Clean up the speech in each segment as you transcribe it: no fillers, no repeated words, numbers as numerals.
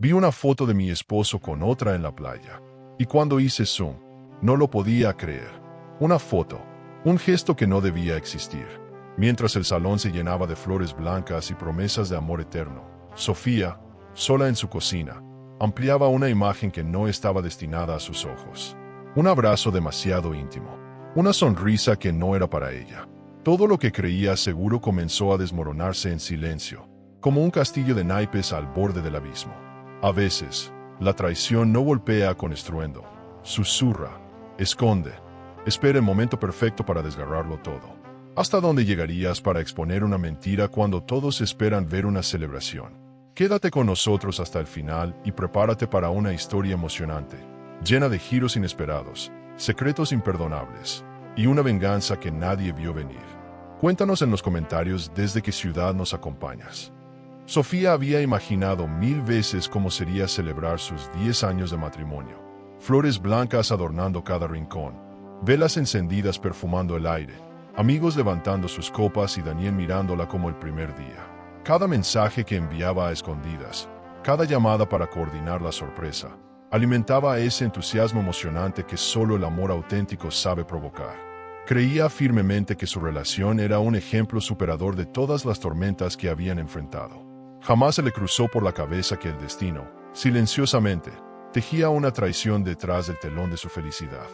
Vi una foto de mi esposo con otra en la playa. Y cuando hice zoom, no lo podía creer. Una foto, un gesto que no debía existir. Mientras el salón se llenaba de flores blancas y promesas de amor eterno, Sofía, sola en su cocina, ampliaba una imagen que no estaba destinada a sus ojos. Un abrazo demasiado íntimo. Una sonrisa que no era para ella. Todo lo que creía seguro comenzó a desmoronarse en silencio, como un castillo de naipes al borde del abismo. A veces, la traición no golpea con estruendo, susurra, esconde, espera el momento perfecto para desgarrarlo todo. ¿Hasta dónde llegarías para exponer una mentira cuando todos esperan ver una celebración? Quédate con nosotros hasta el final y prepárate para una historia emocionante, llena de giros inesperados, secretos imperdonables y una venganza que nadie vio venir. Cuéntanos en los comentarios desde qué ciudad nos acompañas. Sofía había imaginado 1000 veces cómo sería celebrar sus 10 años de matrimonio. Flores blancas adornando cada rincón, velas encendidas perfumando el aire, amigos levantando sus copas y Daniel mirándola como el primer día. Cada mensaje que enviaba a escondidas, cada llamada para coordinar la sorpresa, alimentaba ese entusiasmo emocionante que solo el amor auténtico sabe provocar. Creía firmemente que su relación era un ejemplo superador de todas las tormentas que habían enfrentado. Jamás se le cruzó por la cabeza que el destino, silenciosamente, tejía una traición detrás del telón de su felicidad.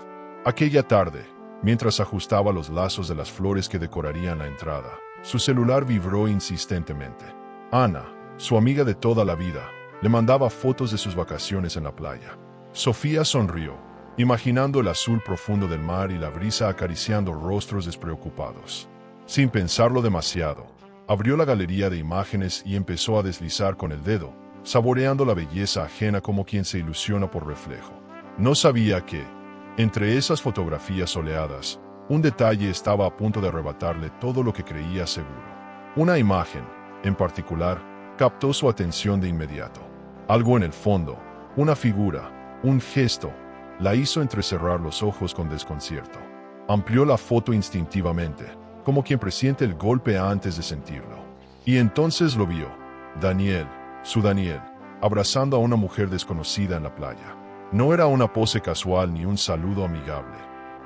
Aquella tarde, mientras ajustaba los lazos de las flores que decorarían la entrada, su celular vibró insistentemente. Ana, su amiga de toda la vida, le mandaba fotos de sus vacaciones en la playa. Sofía sonrió, imaginando el azul profundo del mar y la brisa acariciando rostros despreocupados. Sin pensarlo demasiado, abrió la galería de imágenes y empezó a deslizar con el dedo, saboreando la belleza ajena como quien se ilusiona por reflejo. No sabía que, entre esas fotografías soleadas, un detalle estaba a punto de arrebatarle todo lo que creía seguro. Una imagen, en particular, captó su atención de inmediato. Algo en el fondo, una figura, un gesto, la hizo entrecerrar los ojos con desconcierto. Amplió la foto instintivamente, como quien presiente el golpe antes de sentirlo. Y entonces lo vio. Daniel, su Daniel, abrazando a una mujer desconocida en la playa. No era una pose casual ni un saludo amigable.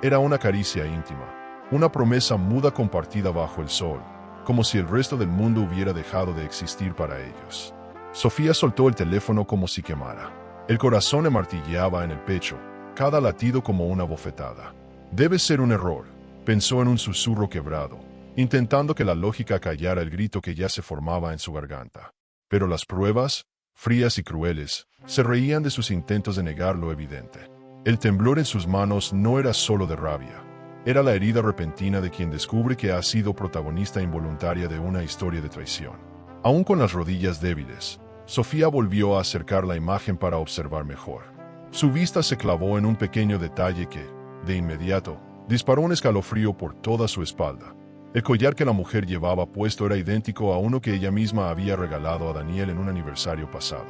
Era una caricia íntima, una promesa muda compartida bajo el sol, como si el resto del mundo hubiera dejado de existir para ellos. Sofía soltó el teléfono como si quemara. El corazón le martilleaba en el pecho, cada latido como una bofetada. Debe ser un error, pensó en un susurro quebrado, intentando que la lógica callara el grito que ya se formaba en su garganta. Pero las pruebas, frías y crueles, se reían de sus intentos de negar lo evidente. El temblor en sus manos no era solo de rabia, era la herida repentina de quien descubre que ha sido protagonista involuntaria de una historia de traición. Aún con las rodillas débiles, Sofía volvió a acercar la imagen para observar mejor. Su vista se clavó en un pequeño detalle que, de inmediato, disparó un escalofrío por toda su espalda. El collar que la mujer llevaba puesto era idéntico a uno que ella misma había regalado a Daniel en un aniversario pasado.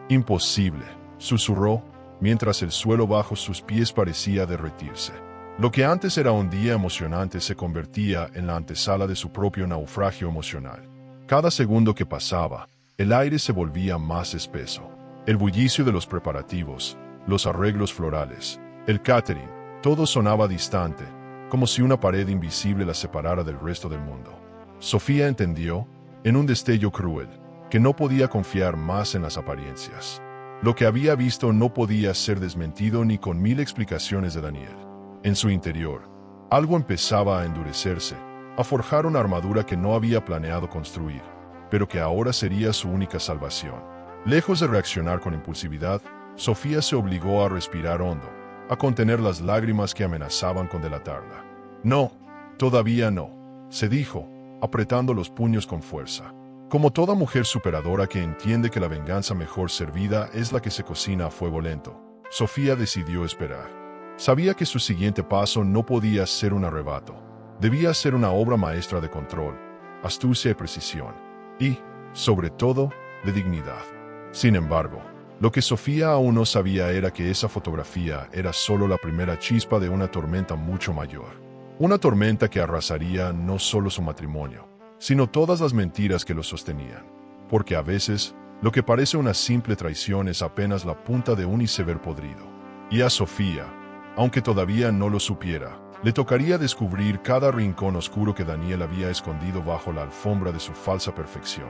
«Imposible», susurró, mientras el suelo bajo sus pies parecía derretirse. Lo que antes era un día emocionante se convertía en la antesala de su propio naufragio emocional. Cada segundo que pasaba, el aire se volvía más espeso. El bullicio de los preparativos, los arreglos florales, el catering, todo sonaba distante, como si una pared invisible la separara del resto del mundo. Sofía entendió, en un destello cruel, que no podía confiar más en las apariencias. Lo que había visto no podía ser desmentido ni con 1000 explicaciones de Daniel. En su interior, algo empezaba a endurecerse, a forjar una armadura que no había planeado construir, pero que ahora sería su única salvación. Lejos de reaccionar con impulsividad, Sofía se obligó a respirar hondo, a contener las lágrimas que amenazaban con delatarla. «No, todavía no», se dijo, apretando los puños con fuerza. Como toda mujer superadora que entiende que la venganza mejor servida es la que se cocina a fuego lento, Sofía decidió esperar. Sabía que su siguiente paso no podía ser un arrebato. Debía ser una obra maestra de control, astucia y precisión, y, sobre todo, de dignidad. Sin embargo, lo que Sofía aún no sabía era que esa fotografía era solo la primera chispa de una tormenta mucho mayor. Una tormenta que arrasaría no solo su matrimonio, sino todas las mentiras que lo sostenían. Porque a veces, Lo que parece una simple traición es apenas la punta de un iceberg podrido. Y a Sofía, aunque todavía no lo supiera, le tocaría descubrir cada rincón oscuro que Daniel había escondido bajo la alfombra de su falsa perfección.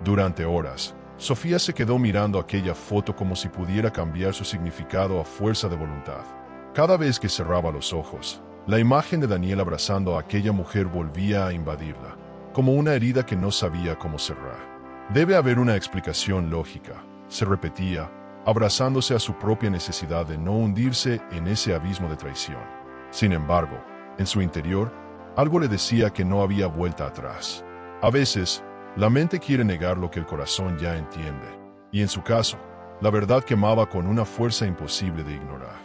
Durante horas, Sofía se quedó mirando aquella foto como si pudiera cambiar su significado a fuerza de voluntad. Cada vez que cerraba los ojos, la imagen de Daniel abrazando a aquella mujer volvía a invadirla, como una herida que no sabía cómo cerrar. Debe haber una explicación lógica, se repetía, abrazándose a su propia necesidad de no hundirse en ese abismo de traición. Sin embargo, en su interior, algo le decía que no había vuelta atrás. A veces, la mente quiere negar lo que el corazón ya entiende, y en su caso, la verdad quemaba con una fuerza imposible de ignorar.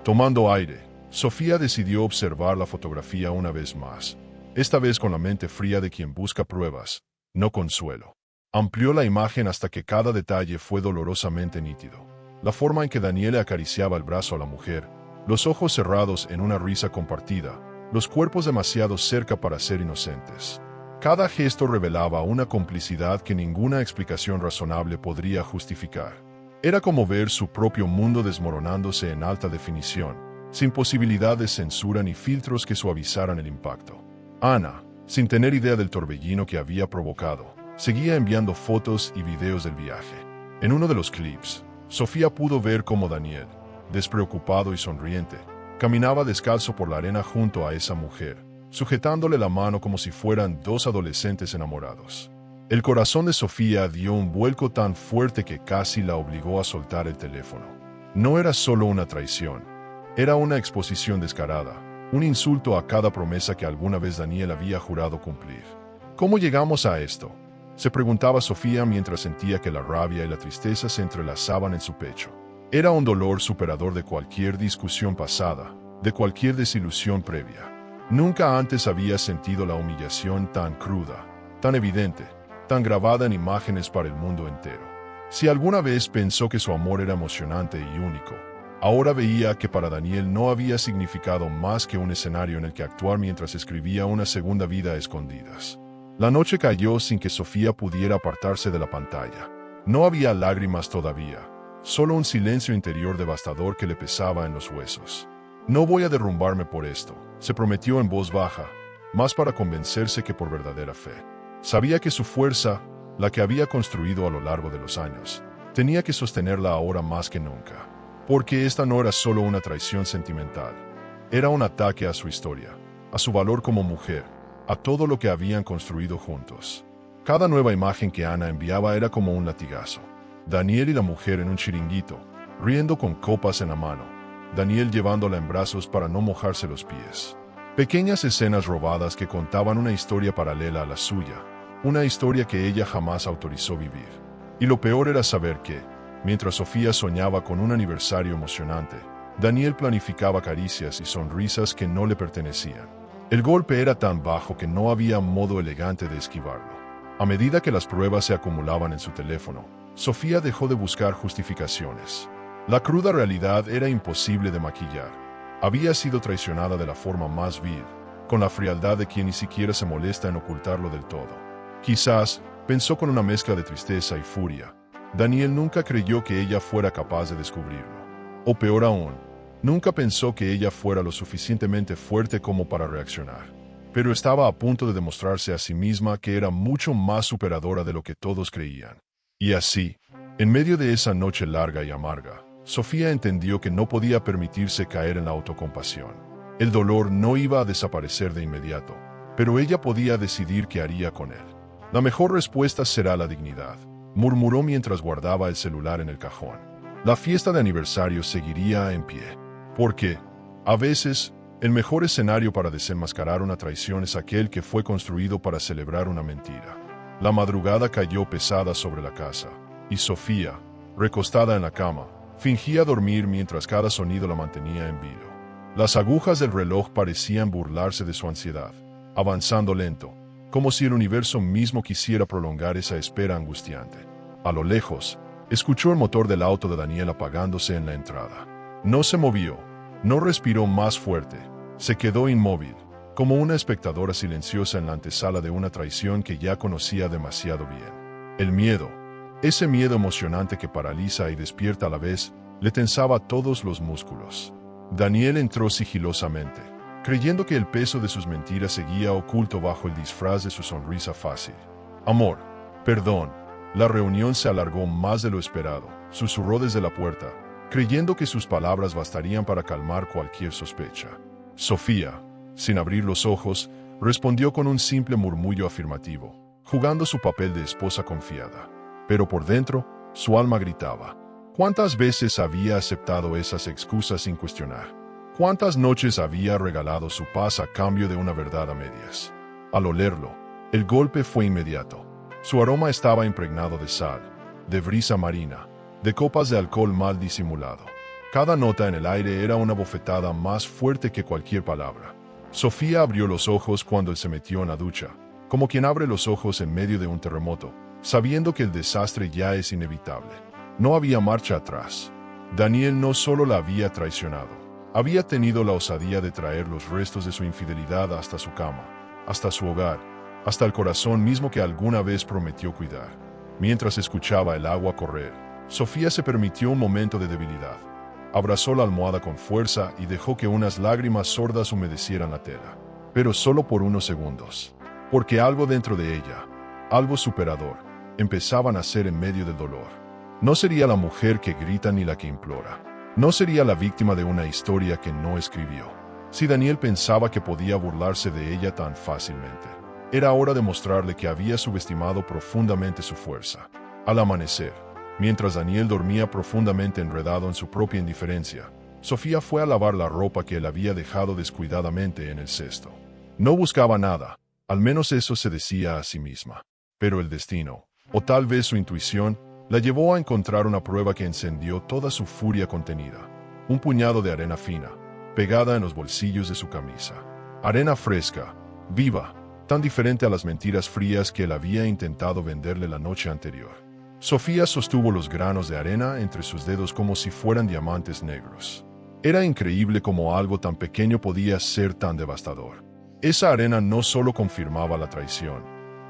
Tomando aire, Sofía decidió observar la fotografía una vez más, esta vez con la mente fría de quien busca pruebas, no consuelo. Amplió la imagen hasta que cada detalle fue dolorosamente nítido. La forma en que Daniel acariciaba el brazo a la mujer, los ojos cerrados en una risa compartida, los cuerpos demasiado cerca para ser inocentes. Cada gesto revelaba una complicidad que ninguna explicación razonable podría justificar. Era como ver su propio mundo desmoronándose en alta definición, sin posibilidad de censura ni filtros que suavizaran el impacto. Ana, sin tener idea del torbellino que había provocado, seguía enviando fotos y videos del viaje. En uno de los clips, Sofía pudo ver cómo Daniel, despreocupado y sonriente, caminaba descalzo por la arena junto a esa mujer, sujetándole la mano como si fueran dos adolescentes enamorados. El corazón de Sofía dio un vuelco tan fuerte que casi la obligó a soltar el teléfono. No era solo una traición, era una exposición descarada, un insulto a cada promesa que alguna vez Daniel había jurado cumplir. ¿Cómo llegamos a esto?, se preguntaba Sofía mientras sentía que la rabia y la tristeza se entrelazaban en su pecho. Era un dolor superador de cualquier discusión pasada, de cualquier desilusión previa. Nunca antes había sentido la humillación tan cruda, tan evidente, tan grabada en imágenes para el mundo entero. Si alguna vez pensó que su amor era emocionante y único, ahora veía que para Daniel no había significado más que un escenario en el que actuar mientras escribía una segunda vida a escondidas. La noche cayó sin que Sofía pudiera apartarse de la pantalla. No había lágrimas todavía, solo un silencio interior devastador que le pesaba en los huesos. No voy a derrumbarme por esto, se prometió en voz baja, más para convencerse que por verdadera fe. Sabía que su fuerza, la que había construido a lo largo de los años, tenía que sostenerla ahora más que nunca. Porque esta no era solo una traición sentimental, era un ataque a su historia, a su valor como mujer, a todo lo que habían construido juntos. Cada nueva imagen que Ana enviaba era como un latigazo. Daniel y la mujer en un chiringuito, riendo con copas en la mano, Daniel llevándola en brazos para no mojarse los pies. Pequeñas escenas robadas que contaban una historia paralela a la suya, una historia que ella jamás autorizó vivir. Y lo peor era saber que, mientras Sofía soñaba con un aniversario emocionante, Daniel planificaba caricias y sonrisas que no le pertenecían. El golpe era tan bajo que no había modo elegante de esquivarlo. A medida que las pruebas se acumulaban en su teléfono, Sofía dejó de buscar justificaciones. La cruda realidad era imposible de maquillar. Había sido traicionada de la forma más vil, con la frialdad de quien ni siquiera se molesta en ocultarlo del todo. Quizás, pensó con una mezcla de tristeza y furia, Daniel nunca creyó que ella fuera capaz de descubrirlo. O peor aún, nunca pensó que ella fuera lo suficientemente fuerte como para reaccionar. Pero estaba a punto de demostrarse a sí misma que era mucho más superadora de lo que todos creían. Y así, en medio de esa noche larga y amarga, Sofía entendió que no podía permitirse caer en la autocompasión. El dolor no iba a desaparecer de inmediato, pero ella podía decidir qué haría con él. La mejor respuesta será la dignidad, murmuró mientras guardaba el celular en el cajón. La fiesta de aniversario seguiría en pie. Porque, a veces, el mejor escenario para desenmascarar una traición es aquel que fue construido para celebrar una mentira. La madrugada cayó pesada sobre la casa, y Sofía, recostada en la cama, fingía dormir mientras cada sonido la mantenía en vilo. Las agujas del reloj parecían burlarse de su ansiedad, avanzando lento, como si el universo mismo quisiera prolongar esa espera angustiante. A lo lejos, escuchó el motor del auto de Daniel apagándose en la entrada. No se movió, no respiró más fuerte, se quedó inmóvil, como una espectadora silenciosa en la antesala de una traición que ya conocía demasiado bien. El miedo, Ese miedo emocionante que paraliza y despierta a la vez, le tensaba todos los músculos. Daniel entró sigilosamente, creyendo que el peso de sus mentiras seguía oculto bajo el disfraz de su sonrisa fácil. Amor, perdón. La reunión se alargó más de lo esperado, susurró desde la puerta, creyendo que sus palabras bastarían para calmar cualquier sospecha. Sofía, sin abrir los ojos, respondió con un simple murmullo afirmativo, jugando su papel de esposa confiada. Pero por dentro, su alma gritaba. ¿Cuántas veces había aceptado esas excusas sin cuestionar? ¿Cuántas noches había regalado su paz a cambio de una verdad a medias? Al olerlo, el golpe fue inmediato. Su aroma estaba impregnado de sal, de brisa marina, de copas de alcohol mal disimulado. Cada nota en el aire era una bofetada más fuerte que cualquier palabra. Sofía abrió los ojos cuando él se metió en la ducha, como quien abre los ojos en medio de un terremoto, sabiendo que el desastre ya es inevitable. No había marcha atrás. Daniel no solo la había traicionado, había tenido la osadía de traer los restos de su infidelidad hasta su cama, hasta su hogar, hasta el corazón mismo que alguna vez prometió cuidar. Mientras escuchaba el agua correr, Sofía se permitió un momento de debilidad. Abrazó la almohada con fuerza y dejó que unas lágrimas sordas humedecieran la tela. Pero solo por unos segundos. Porque algo dentro de ella, algo superador, empezaba a nacer en medio del dolor. No sería la mujer que grita ni la que implora. No sería la víctima de una historia que no escribió. Si Daniel pensaba que podía burlarse de ella tan fácilmente, era hora de mostrarle que había subestimado profundamente su fuerza. Al amanecer, mientras Daniel dormía profundamente enredado en su propia indiferencia, Sofía fue a lavar la ropa que él había dejado descuidadamente en el cesto. No buscaba nada, al menos eso se decía a sí misma. Pero el destino, o tal vez su intuición, la llevó a encontrar una prueba que encendió toda su furia contenida. Un puñado de arena fina, pegada en los bolsillos de su camisa. Arena fresca, viva, tan diferente a las mentiras frías que él había intentado venderle la noche anterior. Sofía sostuvo los granos de arena entre sus dedos como si fueran diamantes negros. Era increíble cómo algo tan pequeño podía ser tan devastador. Esa arena no solo confirmaba la traición,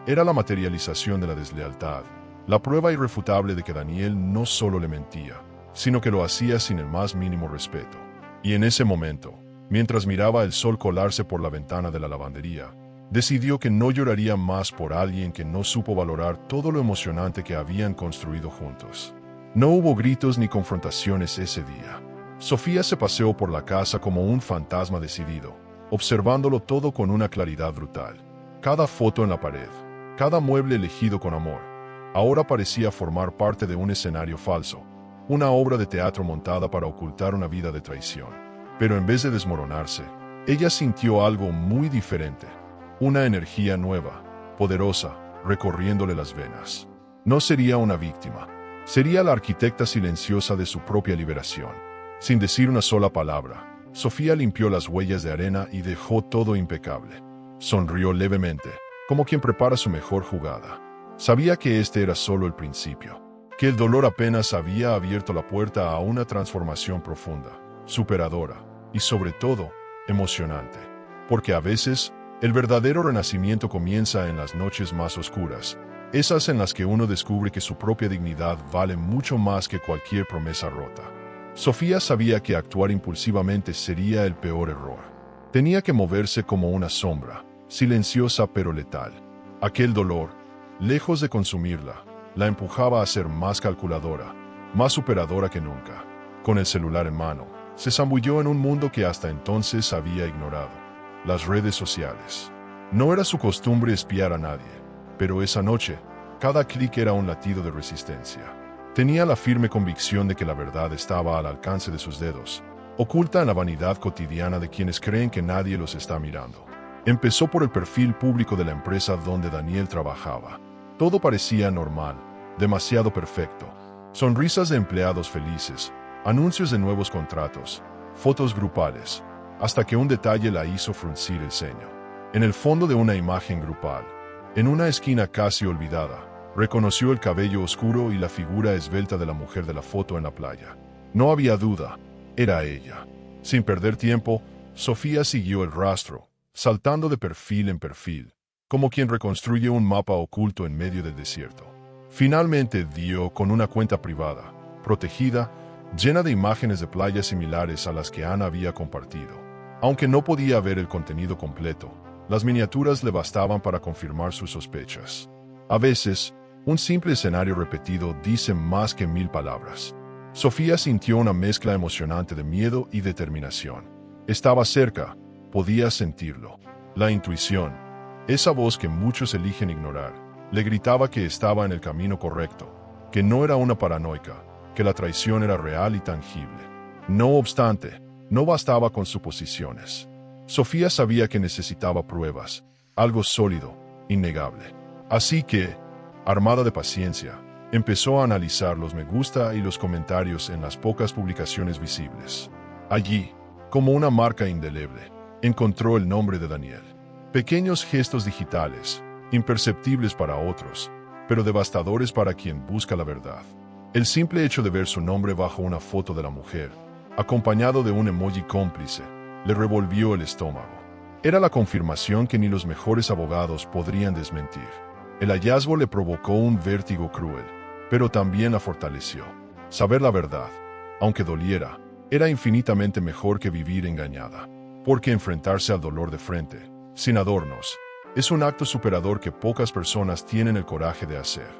era la materialización de la deslealtad, la prueba irrefutable de que Daniel no solo le mentía, sino que lo hacía sin el más mínimo respeto. Y en ese momento, mientras miraba el sol colarse por la ventana de la lavandería, decidió que no lloraría más por alguien que no supo valorar todo lo emocionante que habían construido juntos. No hubo gritos ni confrontaciones ese día. Sofía se paseó por la casa como un fantasma decidido, observándolo todo con una claridad brutal. Cada foto en la pared, cada mueble elegido con amor, ahora parecía formar parte de un escenario falso, una obra de teatro montada para ocultar una vida de traición. Pero en vez de desmoronarse, ella sintió algo muy diferente, una energía nueva, poderosa, recorriéndole las venas. No sería una víctima, sería la arquitecta silenciosa de su propia liberación. Sin decir una sola palabra, Sofía limpió las huellas de arena y dejó todo impecable. Sonrió levemente, como quien prepara su mejor jugada. Sabía que este era solo el principio, que el dolor apenas había abierto la puerta a una transformación profunda, superadora y sobre todo, emocionante. Porque a veces, el verdadero renacimiento comienza en las noches más oscuras, esas en las que uno descubre que su propia dignidad vale mucho más que cualquier promesa rota. Sofía sabía que actuar impulsivamente sería el peor error. Tenía que moverse como una sombra, silenciosa pero letal. Aquel dolor, lejos de consumirla, la empujaba a ser más calculadora, más superadora que nunca. Con el celular en mano, se zambulló en un mundo que hasta entonces había ignorado: las redes sociales. No era su costumbre espiar a nadie, pero esa noche, cada clic era un latido de resistencia. Tenía la firme convicción de que la verdad estaba al alcance de sus dedos, oculta en la vanidad cotidiana de quienes creen que nadie los está mirando. Empezó por el perfil público de la empresa donde Daniel trabajaba. Todo parecía normal, demasiado perfecto. Sonrisas de empleados felices, anuncios de nuevos contratos, fotos grupales, hasta que un detalle la hizo fruncir el ceño. En el fondo de una imagen grupal, en una esquina casi olvidada, reconoció el cabello oscuro y la figura esbelta de la mujer de la foto en la playa. No había duda, era ella. Sin perder tiempo, Sofía siguió el rastro, saltando de perfil en perfil, como quien reconstruye un mapa oculto en medio del desierto. Finalmente dio con una cuenta privada, protegida, llena de imágenes de playas similares a las que Ana había compartido. Aunque no podía ver el contenido completo, las miniaturas le bastaban para confirmar sus sospechas. A veces, un simple escenario repetido dice más que 1000 palabras. Sofía sintió una mezcla emocionante de miedo y determinación. Estaba cerca, podía sentirlo. La intuición, esa voz que muchos eligen ignorar, le gritaba que estaba en el camino correcto, que no era una paranoica, que la traición era real y tangible. No obstante, no bastaba con suposiciones. Sofía sabía que necesitaba pruebas, algo sólido, innegable. Así que, armada de paciencia, empezó a analizar los me gusta y los comentarios en las pocas publicaciones visibles. Allí, como una marca indeleble, encontró el nombre de Daniel. Pequeños gestos digitales, imperceptibles para otros, pero devastadores para quien busca la verdad. El simple hecho de ver su nombre bajo una foto de la mujer, acompañado de un emoji cómplice, le revolvió el estómago. Era la confirmación que ni los mejores abogados podrían desmentir. El hallazgo le provocó un vértigo cruel, pero también la fortaleció. Saber la verdad, aunque doliera, era infinitamente mejor que vivir engañada, porque enfrentarse al dolor de frente, sin adornos, es un acto superador que pocas personas tienen el coraje de hacer.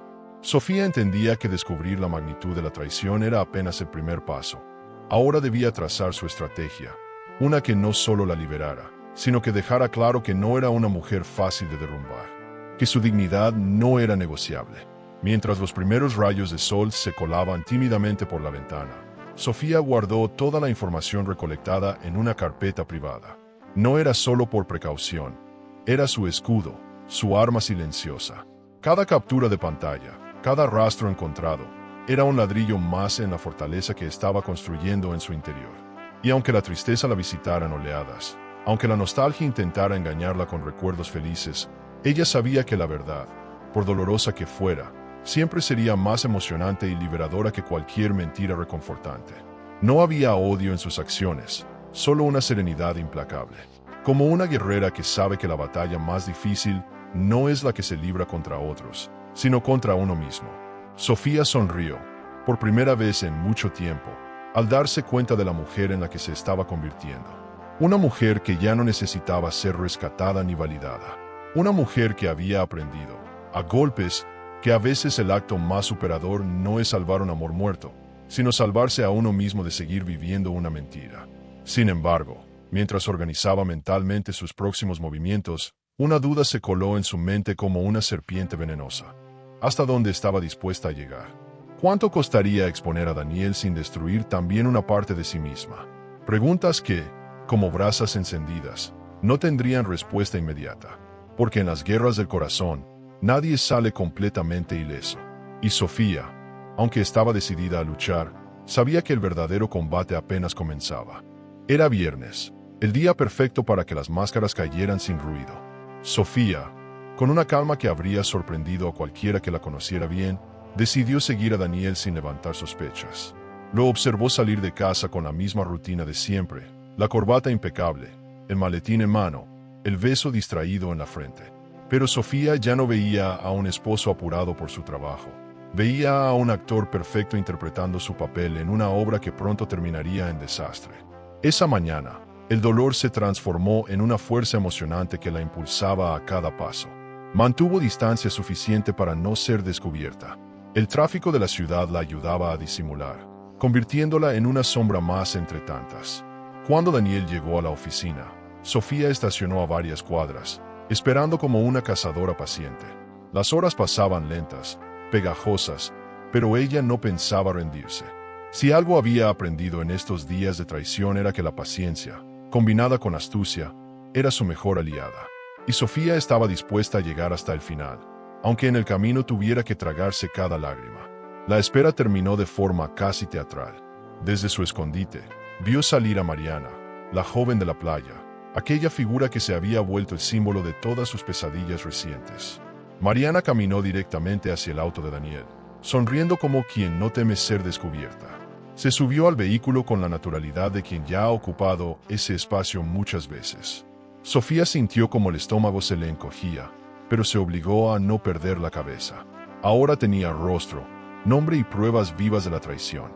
Sofía entendía que descubrir la magnitud de la traición era apenas el primer paso. Ahora debía trazar su estrategia, una que no solo la liberara, sino que dejara claro que no era una mujer fácil de derrumbar, que su dignidad no era negociable. Mientras los primeros rayos de sol se colaban tímidamente por la ventana, Sofía guardó toda la información recolectada en una carpeta privada. No era solo por precaución, era su escudo, su arma silenciosa. Cada captura de pantalla, cada rastro encontrado, era un ladrillo más en la fortaleza que estaba construyendo en su interior. Y aunque la tristeza la visitara en oleadas, aunque la nostalgia intentara engañarla con recuerdos felices, ella sabía que la verdad, por dolorosa que fuera, siempre sería más emocionante y liberadora que cualquier mentira reconfortante. No había odio en sus acciones, solo una serenidad implacable. Como una guerrera que sabe que la batalla más difícil no es la que se libra contra otros, sino contra uno mismo. Sofía sonrió, por primera vez en mucho tiempo, al darse cuenta de la mujer en la que se estaba convirtiendo. Una mujer que ya no necesitaba ser rescatada ni validada. Una mujer que había aprendido, a golpes, que a veces el acto más superador no es salvar un amor muerto, sino salvarse a uno mismo de seguir viviendo una mentira. Sin embargo, mientras organizaba mentalmente sus próximos movimientos, una duda se coló en su mente como una serpiente venenosa. ¿Hasta dónde estaba dispuesta a llegar? ¿Cuánto costaría exponer a Daniel sin destruir también una parte de sí misma? Preguntas que, como brasas encendidas, no tendrían respuesta inmediata, porque en las guerras del corazón, nadie sale completamente ileso. Y Sofía, aunque estaba decidida a luchar, sabía que el verdadero combate apenas comenzaba. Era viernes, el día perfecto para que las máscaras cayeran sin ruido. Sofía, con una calma que habría sorprendido a cualquiera que la conociera bien, decidió seguir a Daniel sin levantar sospechas. Lo observó salir de casa con la misma rutina de siempre, la corbata impecable, el maletín en mano, el beso distraído en la frente. Pero Sofía ya no veía a un esposo apurado por su trabajo. Veía a un actor perfecto interpretando su papel en una obra que pronto terminaría en desastre. Esa mañana, el dolor se transformó en una fuerza emocionante que la impulsaba a cada paso. Mantuvo distancia suficiente para no ser descubierta. El tráfico de la ciudad la ayudaba a disimular, convirtiéndola en una sombra más entre tantas. Cuando Daniel llegó a la oficina, Sofía estacionó a varias cuadras, esperando como una cazadora paciente. Las horas pasaban lentas, pegajosas, pero ella no pensaba rendirse. Si algo había aprendido en estos días de traición era que la paciencia, combinada con astucia, era su mejor aliada. Y Sofía estaba dispuesta a llegar hasta el final, aunque en el camino tuviera que tragarse cada lágrima. La espera terminó de forma casi teatral. Desde su escondite, vio salir a Mariana, la joven de la playa, aquella figura que se había vuelto el símbolo de todas sus pesadillas recientes. Mariana caminó directamente hacia el auto de Daniel, sonriendo como quien no teme ser descubierta. Se subió al vehículo con la naturalidad de quien ya ha ocupado ese espacio muchas veces. Sofía sintió como el estómago se le encogía, pero se obligó a no perder la cabeza. Ahora tenía rostro, nombre y pruebas vivas de la traición.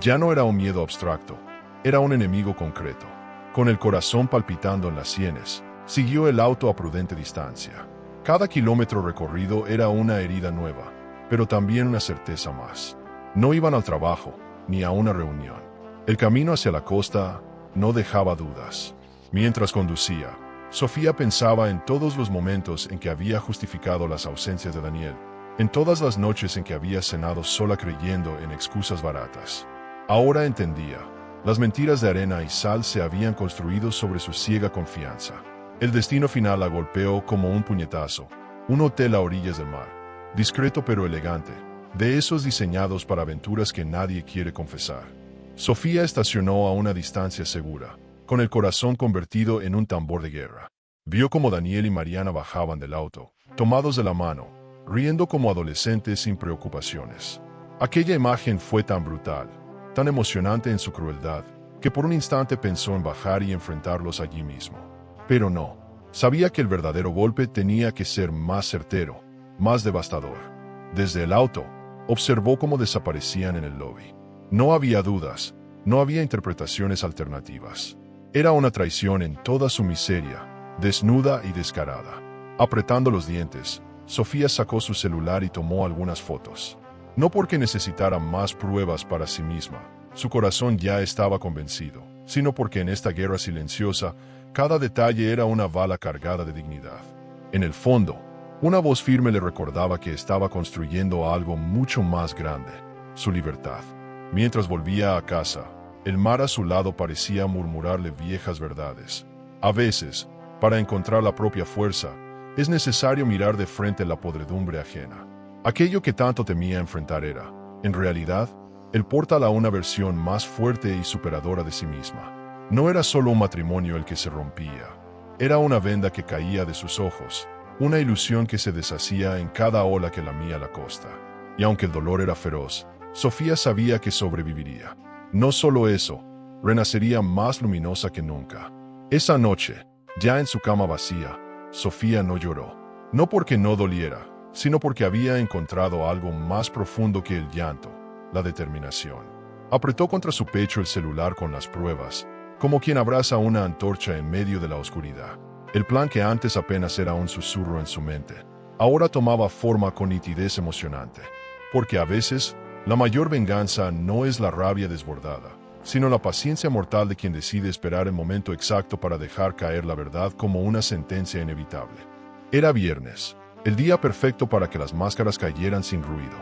Ya no era un miedo abstracto, era un enemigo concreto. Con el corazón palpitando en las sienes, siguió el auto a prudente distancia. Cada kilómetro recorrido era una herida nueva, pero también una certeza más. No iban al trabajo, ni a una reunión. El camino hacia la costa no dejaba dudas. Mientras conducía, Sofía pensaba en todos los momentos en que había justificado las ausencias de Daniel, en todas las noches en que había cenado sola creyendo en excusas baratas. Ahora entendía, las mentiras de arena y sal se habían construido sobre su ciega confianza. El destino final la golpeó como un puñetazo, un hotel a orillas del mar, discreto pero elegante, de esos diseñados para aventuras que nadie quiere confesar. Sofía estacionó a una distancia segura, con el corazón convertido en un tambor de guerra. Vio cómo Daniel y Mariana bajaban del auto, tomados de la mano, riendo como adolescentes sin preocupaciones. Aquella imagen fue tan brutal, tan emocionante en su crueldad, que por un instante pensó en bajar y enfrentarlos allí mismo. Pero no, sabía que el verdadero golpe tenía que ser más certero, más devastador. Desde el auto, observó cómo desaparecían en el lobby. No había dudas, no había interpretaciones alternativas. Era una traición en toda su miseria, desnuda y descarada. Apretando los dientes, Sofía sacó su celular y tomó algunas fotos. No porque necesitara más pruebas para sí misma, su corazón ya estaba convencido, sino porque en esta guerra silenciosa, cada detalle era una bala cargada de dignidad. En el fondo, una voz firme le recordaba que estaba construyendo algo mucho más grande, su libertad. Mientras volvía a casa, el mar a su lado parecía murmurarle viejas verdades. A veces, para encontrar la propia fuerza, es necesario mirar de frente la podredumbre ajena. Aquello que tanto temía enfrentar era, en realidad, el portal a una versión más fuerte y superadora de sí misma. No era solo un matrimonio el que se rompía, era una venda que caía de sus ojos, una ilusión que se deshacía en cada ola que lamía la costa. Y aunque el dolor era feroz, Sofía sabía que sobreviviría. No solo eso, renacería más luminosa que nunca. Esa noche, ya en su cama vacía, Sofía no lloró. No porque no doliera, sino porque había encontrado algo más profundo que el llanto, la determinación. Apretó contra su pecho el celular con las pruebas, como quien abraza una antorcha en medio de la oscuridad. El plan que antes apenas era un susurro en su mente, ahora tomaba forma con nitidez emocionante. Porque a veces, la mayor venganza no es la rabia desbordada, sino la paciencia mortal de quien decide esperar el momento exacto para dejar caer la verdad como una sentencia inevitable. Era viernes, el día perfecto para que las máscaras cayeran sin ruido.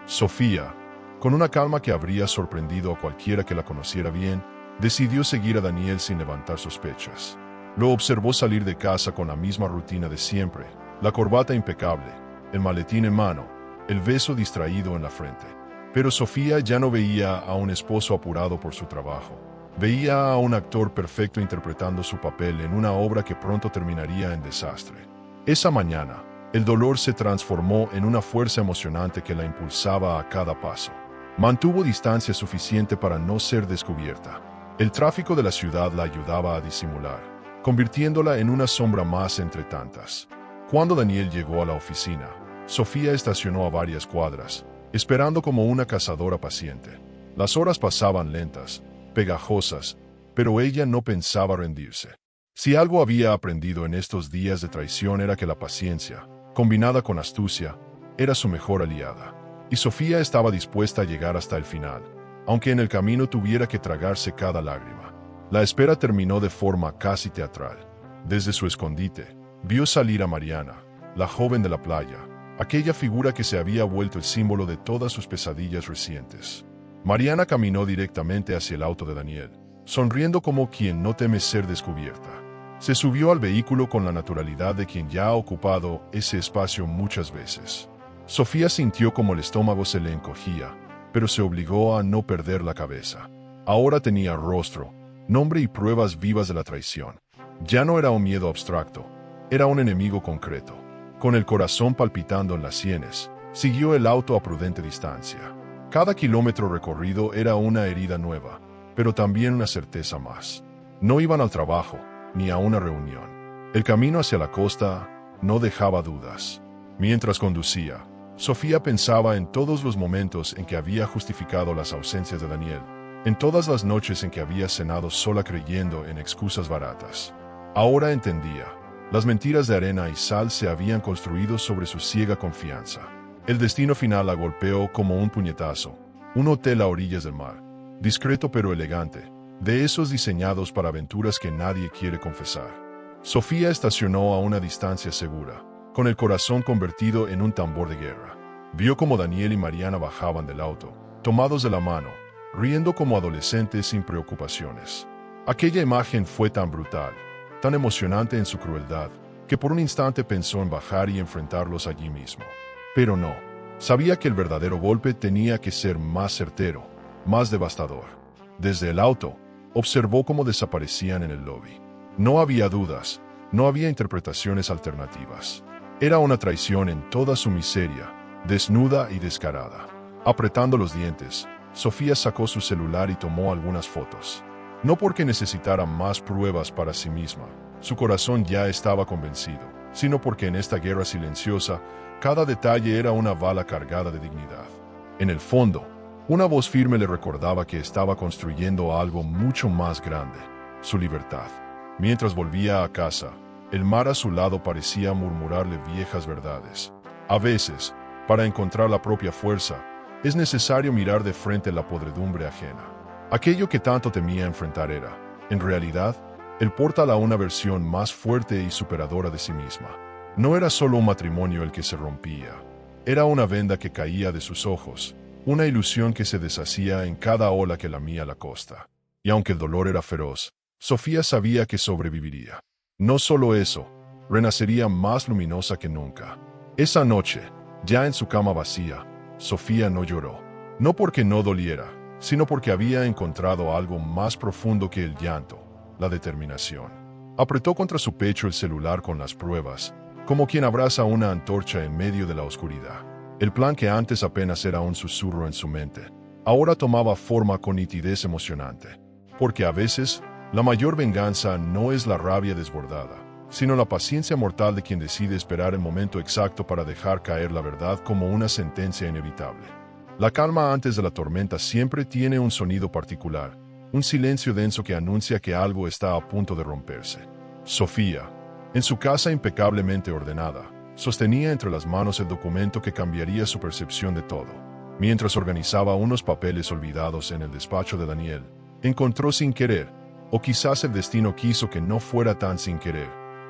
Sofía, con una calma que habría sorprendido a cualquiera que la conociera bien, decidió seguir a Daniel sin levantar sospechas. Lo observó salir de casa con la misma rutina de siempre, la corbata impecable, el maletín en mano, el beso distraído en la frente. Pero Sofía ya no veía a un esposo apurado por su trabajo. Veía a un actor perfecto interpretando su papel en una obra que pronto terminaría en desastre. Esa mañana, el dolor se transformó en una fuerza emocionante que la impulsaba a cada paso. Mantuvo distancia suficiente para no ser descubierta. El tráfico de la ciudad la ayudaba a disimular, convirtiéndola en una sombra más entre tantas. Cuando Daniel llegó a la oficina, Sofía estacionó a varias cuadras, esperando como una cazadora paciente. Las horas pasaban lentas, pegajosas, pero ella no pensaba rendirse. Si algo había aprendido en estos días de traición era que la paciencia, combinada con astucia, era su mejor aliada. Y Sofía estaba dispuesta a llegar hasta el final, aunque en el camino tuviera que tragarse cada lágrima. La espera terminó de forma casi teatral. Desde su escondite, vio salir a Mariana, la joven de la playa, aquella figura que se había vuelto el símbolo de todas sus pesadillas recientes. Mariana caminó directamente hacia el auto de Daniel, sonriendo como quien no teme ser descubierta. Se subió al vehículo con la naturalidad de quien ya ha ocupado ese espacio muchas veces. Sofía sintió como el estómago se le encogía, pero se obligó a no perder la cabeza. Ahora tenía rostro, nombre y pruebas vivas de la traición. Ya no era un miedo abstracto, era un enemigo concreto. Con el corazón palpitando en las sienes, siguió el auto a prudente distancia. Cada kilómetro recorrido era una herida nueva, pero también una certeza más. No iban al trabajo, ni a una reunión. El camino hacia la costa no dejaba dudas. Mientras conducía, Sofía pensaba en todos los momentos en que había justificado las ausencias de Daniel, en todas las noches en que había cenado sola creyendo en excusas baratas. Ahora entendía. Las mentiras de arena y sal se habían construido sobre su ciega confianza. El destino final la golpeó como un puñetazo. Un hotel a orillas del mar, discreto pero elegante, de esos diseñados para aventuras que nadie quiere confesar. Sofía estacionó a una distancia segura, con el corazón convertido en un tambor de guerra. Vio cómo Daniel y Mariana bajaban del auto, tomados de la mano, riendo como adolescentes sin preocupaciones. Aquella imagen fue tan brutal, tan emocionante en su crueldad, que por un instante pensó en bajar y enfrentarlos allí mismo. Pero no. Sabía que el verdadero golpe tenía que ser más certero, más devastador. Desde el auto, observó cómo desaparecían en el lobby. No había dudas, no había interpretaciones alternativas. Era una traición en toda su miseria, desnuda y descarada. Apretando los dientes, Sofía sacó su celular y tomó algunas fotos. No porque necesitara más pruebas para sí misma, su corazón ya estaba convencido, sino porque en esta guerra silenciosa, cada detalle era una bala cargada de dignidad. En el fondo, una voz firme le recordaba que estaba construyendo algo mucho más grande, su libertad. Mientras volvía a casa, el mar a su lado parecía murmurarle viejas verdades. A veces, para encontrar la propia fuerza, es necesario mirar de frente la podredumbre ajena. Aquello que tanto temía enfrentar era, en realidad, el portal a una versión más fuerte y superadora de sí misma. No era solo un matrimonio el que se rompía, era una venda que caía de sus ojos, una ilusión que se deshacía en cada ola que lamía la costa. Y aunque el dolor era feroz, Sofía sabía que sobreviviría. No solo eso, renacería más luminosa que nunca. Esa noche, ya en su cama vacía, Sofía no lloró. No porque no doliera, sino porque había encontrado algo más profundo que el llanto, la determinación. Apretó contra su pecho el celular con las pruebas, como quien abraza una antorcha en medio de la oscuridad. El plan que antes apenas era un susurro en su mente, ahora tomaba forma con nitidez emocionante. Porque a veces, la mayor venganza no es la rabia desbordada, sino la paciencia mortal de quien decide esperar el momento exacto para dejar caer la verdad como una sentencia inevitable. La calma antes de la tormenta siempre tiene un sonido particular, un silencio denso que anuncia que algo está a punto de romperse. Sofía, en su casa impecablemente ordenada, sostenía entre las manos el documento que cambiaría su percepción de todo. Mientras organizaba unos papeles olvidados en el despacho de Daniel, encontró sin querer, o quizás el destino quiso que no fuera tan sin querer,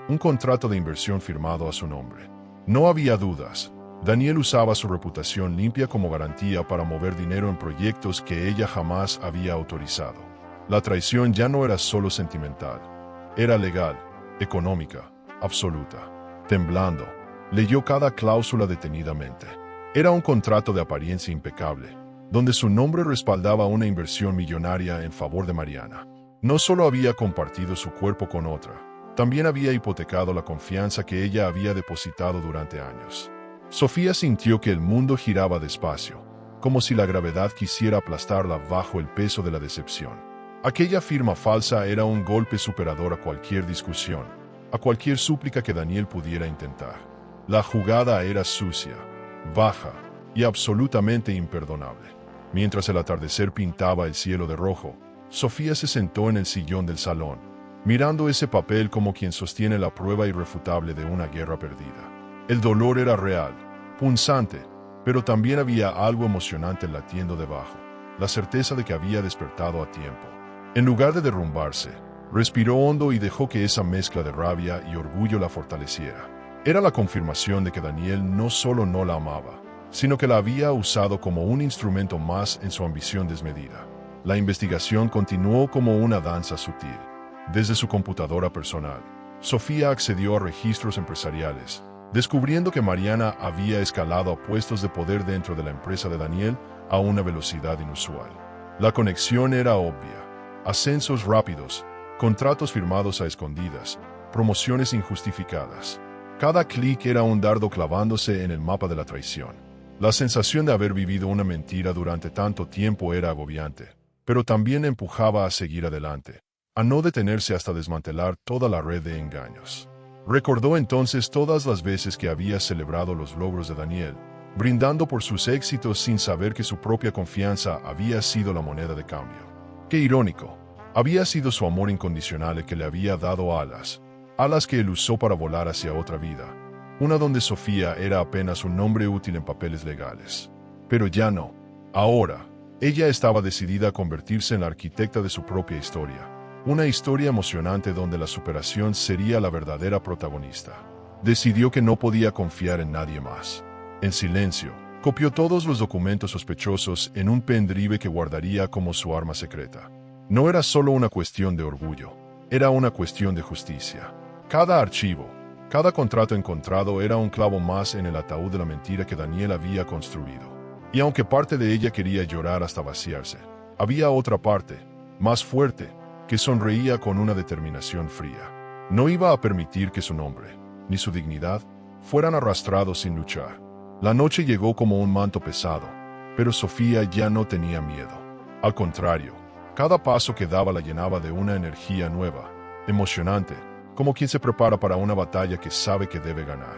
un contrato de inversión firmado a su nombre. No había dudas. Daniel usaba su reputación limpia como garantía para mover dinero en proyectos que ella jamás había autorizado. La traición ya no era solo sentimental, era legal, económica, absoluta. Temblando, leyó cada cláusula detenidamente. Era un contrato de apariencia impecable, donde su nombre respaldaba una inversión millonaria en favor de Mariana. No solo había compartido su cuerpo con otra, también había hipotecado la confianza que ella había depositado durante años. Sofía sintió que el mundo giraba despacio, como si la gravedad quisiera aplastarla bajo el peso de la decepción. Aquella firma falsa era un golpe superador a cualquier discusión, a cualquier súplica que Daniel pudiera intentar. La jugada era sucia, baja y absolutamente imperdonable. Mientras el atardecer pintaba el cielo de rojo, Sofía se sentó en el sillón del salón, mirando ese papel como quien sostiene la prueba irrefutable de una guerra perdida. El dolor era real, punzante, pero también había algo emocionante latiendo debajo, la certeza de que había despertado a tiempo. En lugar de derrumbarse, respiró hondo y dejó que esa mezcla de rabia y orgullo la fortaleciera. Era la confirmación de que Daniel no solo no la amaba, sino que la había usado como un instrumento más en su ambición desmedida. La investigación continuó como una danza sutil. Desde su computadora personal, Sofía accedió a registros empresariales, descubriendo que Mariana había escalado a puestos de poder dentro de la empresa de Daniel a una velocidad inusual. La conexión era obvia: ascensos rápidos, contratos firmados a escondidas, promociones injustificadas. Cada clic era un dardo clavándose en el mapa de la traición. La sensación de haber vivido una mentira durante tanto tiempo era agobiante, pero también empujaba a seguir adelante, a no detenerse hasta desmantelar toda la red de engaños. Recordó entonces todas las veces que había celebrado los logros de Daniel, brindando por sus éxitos sin saber que su propia confianza había sido la moneda de cambio. Qué irónico. Había sido su amor incondicional el que le había dado alas, alas que él usó para volar hacia otra vida, una donde Sofía era apenas un nombre útil en papeles legales. Pero ya no. Ahora, ella estaba decidida a convertirse en la arquitecta de su propia historia, una historia emocionante donde la superación sería la verdadera protagonista. Decidió que no podía confiar en nadie más. En silencio, copió todos los documentos sospechosos en un pendrive que guardaría como su arma secreta. No era solo una cuestión de orgullo, era una cuestión de justicia. Cada archivo, cada contrato encontrado era un clavo más en el ataúd de la mentira que Daniel había construido. Y aunque parte de ella quería llorar hasta vaciarse, había otra parte, más fuerte, que sonreía con una determinación fría. No iba a permitir que su nombre, ni su dignidad, fueran arrastrados sin luchar. La noche llegó como un manto pesado, pero Sofía ya no tenía miedo. Al contrario, cada paso que daba la llenaba de una energía nueva, emocionante, como quien se prepara para una batalla que sabe que debe ganar.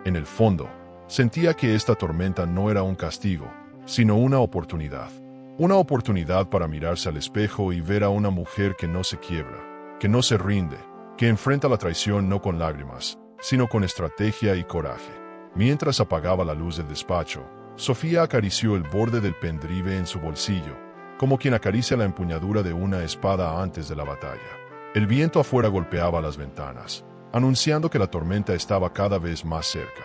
En el fondo, sentía que esta tormenta no era un castigo, sino una oportunidad. Una oportunidad para mirarse al espejo y ver a una mujer que no se quiebra, que no se rinde, que enfrenta la traición no con lágrimas, sino con estrategia y coraje. Mientras apagaba la luz del despacho, Sofía acarició el borde del pendrive en su bolsillo, como quien acaricia la empuñadura de una espada antes de la batalla. El viento afuera golpeaba las ventanas, anunciando que la tormenta estaba cada vez más cerca.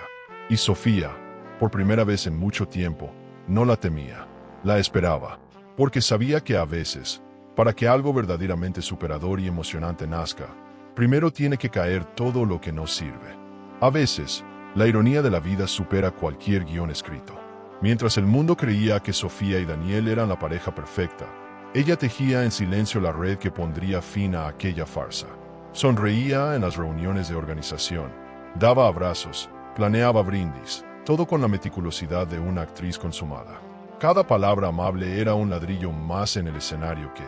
Y Sofía, por primera vez en mucho tiempo, no la temía, la esperaba, porque sabía que a veces, para que algo verdaderamente superador y emocionante nazca, primero tiene que caer todo lo que no sirve. A veces, la ironía de la vida supera cualquier guión escrito. Mientras el mundo creía que Sofía y Daniel eran la pareja perfecta, ella tejía en silencio la red que pondría fin a aquella farsa. Sonreía en las reuniones de organización, daba abrazos, planeaba brindis, todo con la meticulosidad de una actriz consumada. Cada palabra amable era un ladrillo más en el escenario que,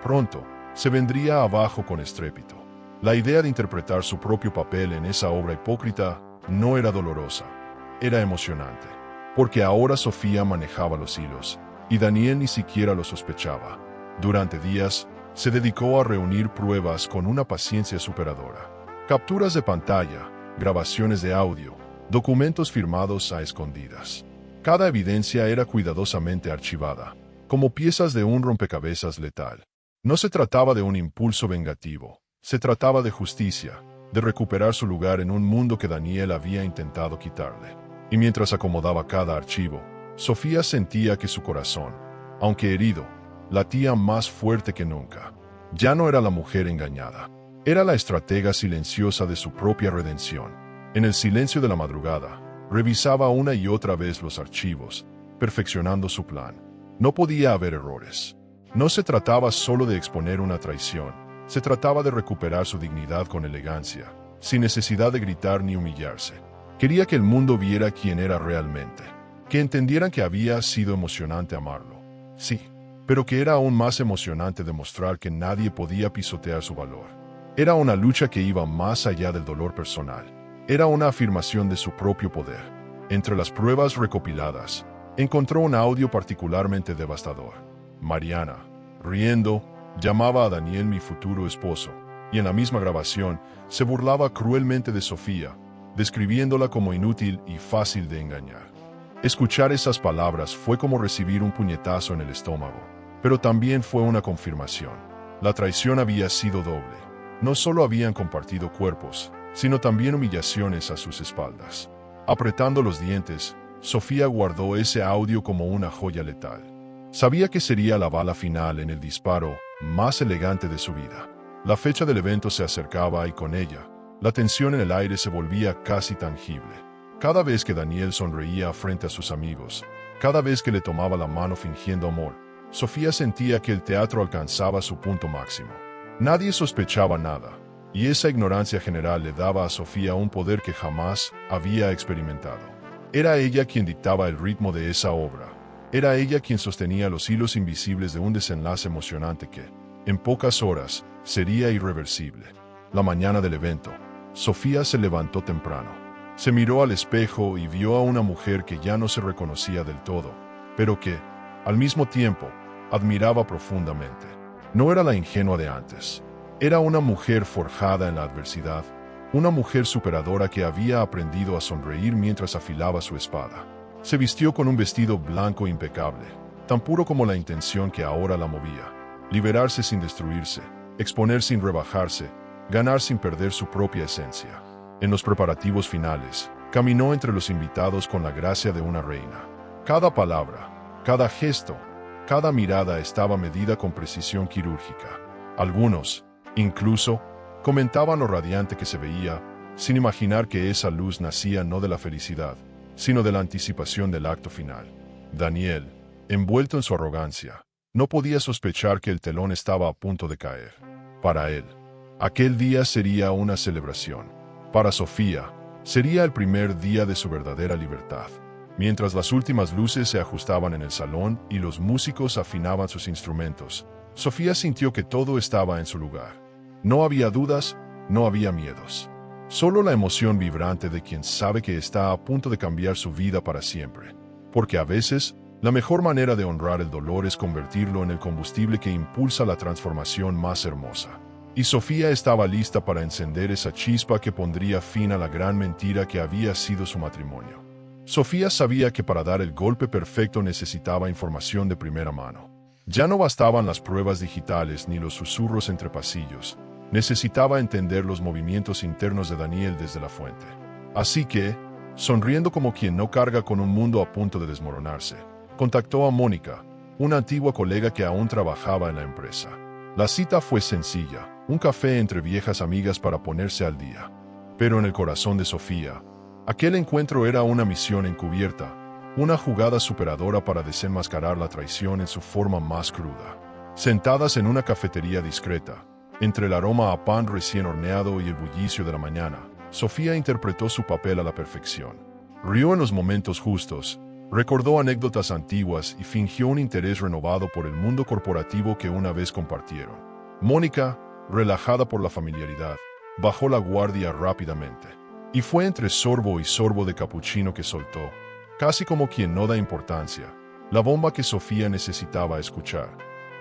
pronto, se vendría abajo con estrépito. La idea de interpretar su propio papel en esa obra hipócrita no era dolorosa, era emocionante, porque ahora Sofía manejaba los hilos, y Daniel ni siquiera lo sospechaba. Durante días, se dedicó a reunir pruebas con una paciencia superadora. Capturas de pantalla, grabaciones de audio, documentos firmados a escondidas. Cada evidencia era cuidadosamente archivada, como piezas de un rompecabezas letal. No se trataba de un impulso vengativo, se trataba de justicia, de recuperar su lugar en un mundo que Daniel había intentado quitarle. Y mientras acomodaba cada archivo, Sofía sentía que su corazón, aunque herido, latía más fuerte que nunca. Ya no era la mujer engañada, era la estratega silenciosa de su propia redención. En el silencio de la madrugada, revisaba una y otra vez los archivos, perfeccionando su plan. No podía haber errores. No se trataba solo de exponer una traición, se trataba de recuperar su dignidad con elegancia, sin necesidad de gritar ni humillarse. Quería que el mundo viera quién era realmente, que entendieran que había sido emocionante amarlo. Sí, pero que era aún más emocionante demostrar que nadie podía pisotear su valor. Era una lucha que iba más allá del dolor personal. Era una afirmación de su propio poder. Entre las pruebas recopiladas, encontró un audio particularmente devastador. Mariana, riendo, llamaba a Daniel mi futuro esposo, y en la misma grabación se burlaba cruelmente de Sofía, describiéndola como inútil y fácil de engañar. Escuchar esas palabras fue como recibir un puñetazo en el estómago, pero también fue una confirmación. La traición había sido doble. No solo habían compartido cuerpos, sino también humillaciones a sus espaldas. Apretando los dientes, Sofía guardó ese audio como una joya letal. Sabía que sería la bala final en el disparo más elegante de su vida. La fecha del evento se acercaba y con ella, la tensión en el aire se volvía casi tangible. Cada vez que Daniel sonreía frente a sus amigos, cada vez que le tomaba la mano fingiendo amor, Sofía sentía que el teatro alcanzaba su punto máximo. Nadie sospechaba nada, y esa ignorancia general le daba a Sofía un poder que jamás había experimentado. Era ella quien dictaba el ritmo de esa obra. Era ella quien sostenía los hilos invisibles de un desenlace emocionante que, en pocas horas, sería irreversible. La mañana del evento, Sofía se levantó temprano. Se miró al espejo y vio a una mujer que ya no se reconocía del todo, pero que, al mismo tiempo, admiraba profundamente. No era la ingenua de antes. Era una mujer forjada en la adversidad, una mujer superadora que había aprendido a sonreír mientras afilaba su espada. Se vistió con un vestido blanco impecable, tan puro como la intención que ahora la movía. Liberarse sin destruirse, exponer sin rebajarse, ganar sin perder su propia esencia. En los preparativos finales, caminó entre los invitados con la gracia de una reina. Cada palabra, cada gesto, cada mirada estaba medida con precisión quirúrgica. Algunos, incluso, comentaban lo radiante que se veía, sin imaginar que esa luz nacía no de la felicidad, sino de la anticipación del acto final. Daniel, envuelto en su arrogancia, no podía sospechar que el telón estaba a punto de caer. Para él, aquel día sería una celebración. Para Sofía, sería el primer día de su verdadera libertad. Mientras las últimas luces se ajustaban en el salón y los músicos afinaban sus instrumentos, Sofía sintió que todo estaba en su lugar. No había dudas, no había miedos. Solo la emoción vibrante de quien sabe que está a punto de cambiar su vida para siempre. Porque a veces, la mejor manera de honrar el dolor es convertirlo en el combustible que impulsa la transformación más hermosa. Y Sofía estaba lista para encender esa chispa que pondría fin a la gran mentira que había sido su matrimonio. Sofía sabía que para dar el golpe perfecto necesitaba información de primera mano. Ya no bastaban las pruebas digitales ni los susurros entre pasillos. Necesitaba entender los movimientos internos de Daniel desde la fuente. Así que, sonriendo como quien no carga con un mundo a punto de desmoronarse, contactó a Mónica, una antigua colega que aún trabajaba en la empresa. La cita fue sencilla, un café entre viejas amigas para ponerse al día. Pero en el corazón de Sofía, aquel encuentro era una misión encubierta, una jugada superadora para desenmascarar la traición en su forma más cruda. Sentadas en una cafetería discreta, entre el aroma a pan recién horneado y el bullicio de la mañana, Sofía interpretó su papel a la perfección. Rió en los momentos justos, recordó anécdotas antiguas y fingió un interés renovado por el mundo corporativo que una vez compartieron. Mónica, relajada por la familiaridad, bajó la guardia rápidamente. Y fue entre sorbo y sorbo de capuchino que soltó, casi como quien no da importancia, la bomba que Sofía necesitaba escuchar.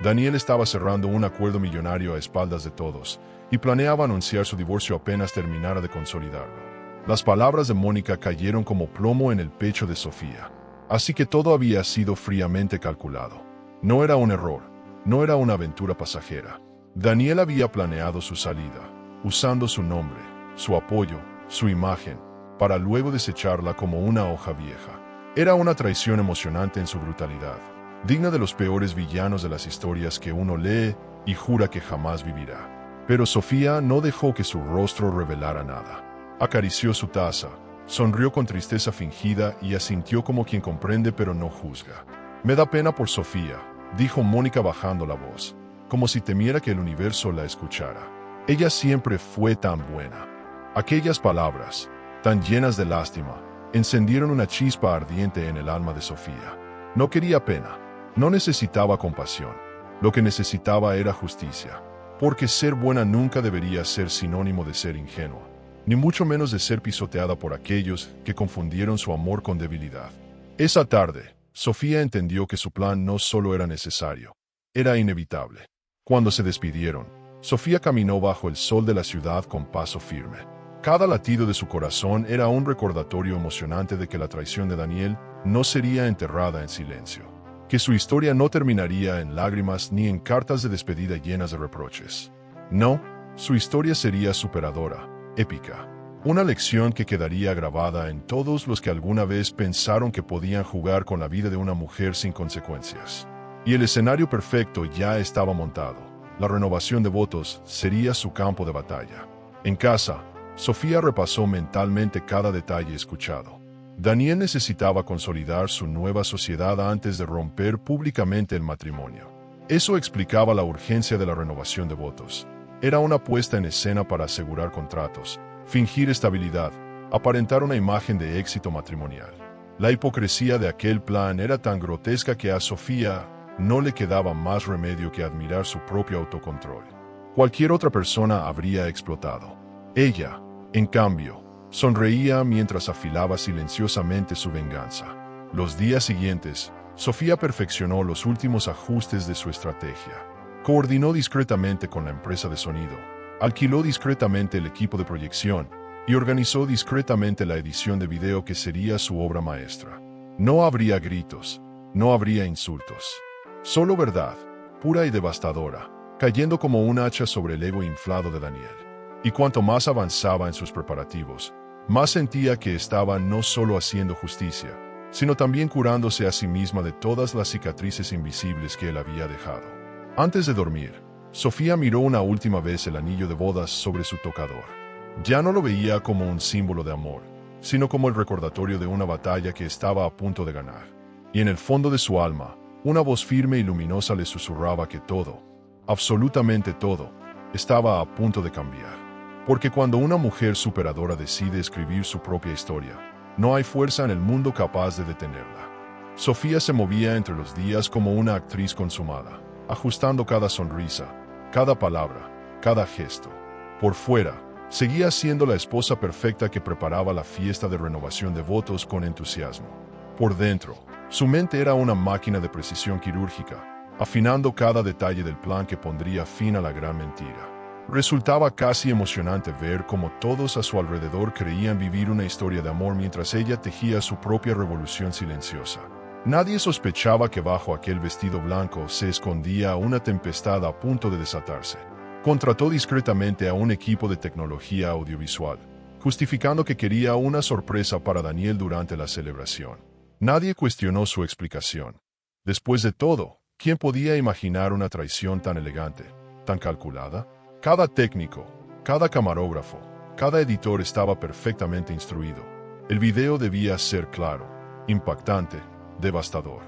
Daniel estaba cerrando un acuerdo millonario a espaldas de todos, y planeaba anunciar su divorcio apenas terminara de consolidarlo. Las palabras de Mónica cayeron como plomo en el pecho de Sofía. Así que todo había sido fríamente calculado. No era un error, no era una aventura pasajera. Daniel había planeado su salida, usando su nombre, su apoyo, su imagen, para luego desecharla como una hoja vieja. Era una traición emocionante en su brutalidad, digna de los peores villanos de las historias que uno lee y jura que jamás vivirá. Pero Sofía no dejó que su rostro revelara nada. Acarició su taza, sonrió con tristeza fingida y asintió como quien comprende pero no juzga. «Me da pena por Sofía», dijo Mónica bajando la voz, como si temiera que el universo la escuchara. Ella siempre fue tan buena. Aquellas palabras, tan llenas de lástima, encendieron una chispa ardiente en el alma de Sofía. No quería pena, no necesitaba compasión. Lo que necesitaba era justicia. Porque ser buena nunca debería ser sinónimo de ser ingenua, ni mucho menos de ser pisoteada por aquellos que confundieron su amor con debilidad. Esa tarde, Sofía entendió que su plan no solo era necesario, era inevitable. Cuando se despidieron, Sofía caminó bajo el sol de la ciudad con paso firme. Cada latido de su corazón era un recordatorio emocionante de que la traición de Daniel no sería enterrada en silencio, que su historia no terminaría en lágrimas ni en cartas de despedida llenas de reproches. No, su historia sería superadora, épica, una lección que quedaría grabada en todos los que alguna vez pensaron que podían jugar con la vida de una mujer sin consecuencias. Y el escenario perfecto ya estaba montado. La renovación de votos sería su campo de batalla. En casa, Sofía repasó mentalmente cada detalle escuchado. Daniel necesitaba consolidar su nueva sociedad antes de romper públicamente el matrimonio. Eso explicaba la urgencia de la renovación de votos. Era una puesta en escena para asegurar contratos, fingir estabilidad, aparentar una imagen de éxito matrimonial. La hipocresía de aquel plan era tan grotesca que a Sofía no le quedaba más remedio que admirar su propio autocontrol. Cualquier otra persona habría explotado. Ella, en cambio, Sonreía mientras afilaba silenciosamente su venganza. Los días siguientes, Sofía perfeccionó los últimos ajustes de su estrategia. Coordinó discretamente con la empresa de sonido, alquiló discretamente el equipo de proyección y organizó discretamente la edición de video que sería su obra maestra. No habría gritos, no habría insultos. Solo verdad, pura y devastadora, cayendo como un hacha sobre el ego inflado de Daniel. Y cuanto más avanzaba en sus preparativos, más sentía que estaba no solo haciendo justicia, sino también curándose a sí misma de todas las cicatrices invisibles que él había dejado. Antes de dormir, Sofía miró una última vez el anillo de bodas sobre su tocador. Ya no lo veía como un símbolo de amor, sino como el recordatorio de una batalla que estaba a punto de ganar. Y en el fondo de su alma, una voz firme y luminosa le susurraba que todo, absolutamente todo, estaba a punto de cambiar. Porque cuando una mujer superadora decide escribir su propia historia, no hay fuerza en el mundo capaz de detenerla. Sofía se movía entre los días como una actriz consumada, ajustando cada sonrisa, cada palabra, cada gesto. Por fuera, seguía siendo la esposa perfecta que preparaba la fiesta de renovación de votos con entusiasmo. Por dentro, su mente era una máquina de precisión quirúrgica, afinando cada detalle del plan que pondría fin a la gran mentira. Resultaba casi emocionante ver cómo todos a su alrededor creían vivir una historia de amor mientras ella tejía su propia revolución silenciosa. Nadie sospechaba que bajo aquel vestido blanco se escondía una tempestad a punto de desatarse. Contrató discretamente a un equipo de tecnología audiovisual, justificando que quería una sorpresa para Daniel durante la celebración. Nadie cuestionó su explicación. Después de todo, ¿quién podía imaginar una traición tan elegante, tan calculada? Cada técnico, cada camarógrafo, cada editor estaba perfectamente instruido. El video debía ser claro, impactante, devastador.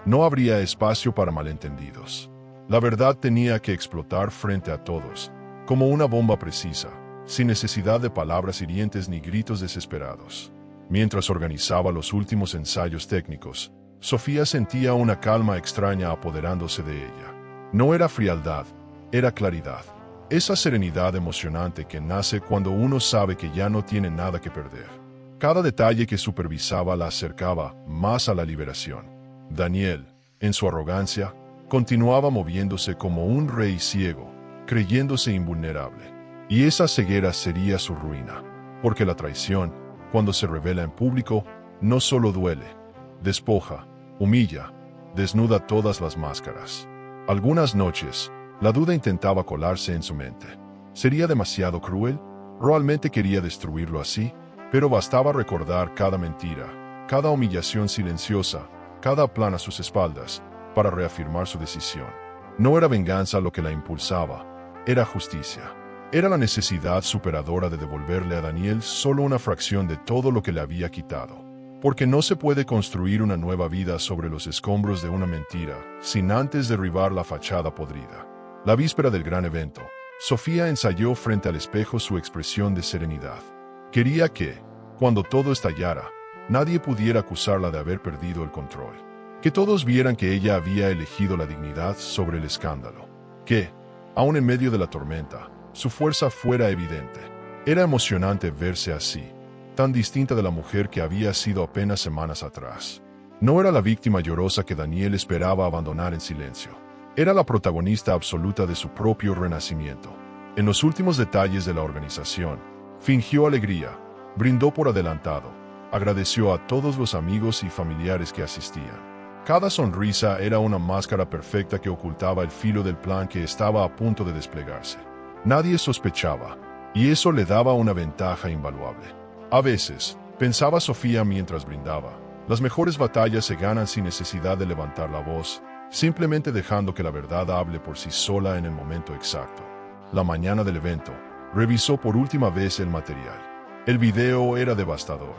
No habría espacio para malentendidos. La verdad tenía que explotar frente a todos, como una bomba precisa, sin necesidad de palabras hirientes ni gritos desesperados. Mientras organizaba los últimos ensayos técnicos, Sofía sentía una calma extraña apoderándose de ella. No era frialdad, era claridad. Esa serenidad emocionante que nace cuando uno sabe que ya no tiene nada que perder. Cada detalle que supervisaba la acercaba más a la liberación. Daniel, en su arrogancia, continuaba moviéndose como un rey ciego, creyéndose invulnerable. Y esa ceguera sería su ruina, porque la traición, cuando se revela en público, no solo duele, despoja, humilla, desnuda todas las máscaras. Algunas noches, la duda intentaba colarse en su mente. ¿Sería demasiado cruel? Realmente quería destruirlo así, pero bastaba recordar cada mentira, cada humillación silenciosa, cada plan a sus espaldas, para reafirmar su decisión. No era venganza lo que la impulsaba, era justicia. Era la necesidad superadora de devolverle a Daniel solo una fracción de todo lo que le había quitado. Porque no se puede construir una nueva vida sobre los escombros de una mentira, sin antes derribar la fachada podrida. La víspera del gran evento, Sofía ensayó frente al espejo su expresión de serenidad. Quería que, cuando todo estallara, nadie pudiera acusarla de haber perdido el control. Que todos vieran que ella había elegido la dignidad sobre el escándalo. Que, aun en medio de la tormenta, su fuerza fuera evidente. Era emocionante verse así, tan distinta de la mujer que había sido apenas semanas atrás. No era la víctima llorosa que Daniel esperaba abandonar en silencio. Era la protagonista absoluta de su propio renacimiento. En los últimos detalles de la organización, fingió alegría, brindó por adelantado, agradeció a todos los amigos y familiares que asistían. Cada sonrisa era una máscara perfecta que ocultaba el filo del plan que estaba a punto de desplegarse. Nadie sospechaba, y eso le daba una ventaja invaluable. A veces, pensaba Sofía mientras brindaba, las mejores batallas se ganan sin necesidad de levantar la voz, simplemente dejando que la verdad hable por sí sola en el momento exacto. La mañana del evento, revisó por última vez el material. El video era devastador.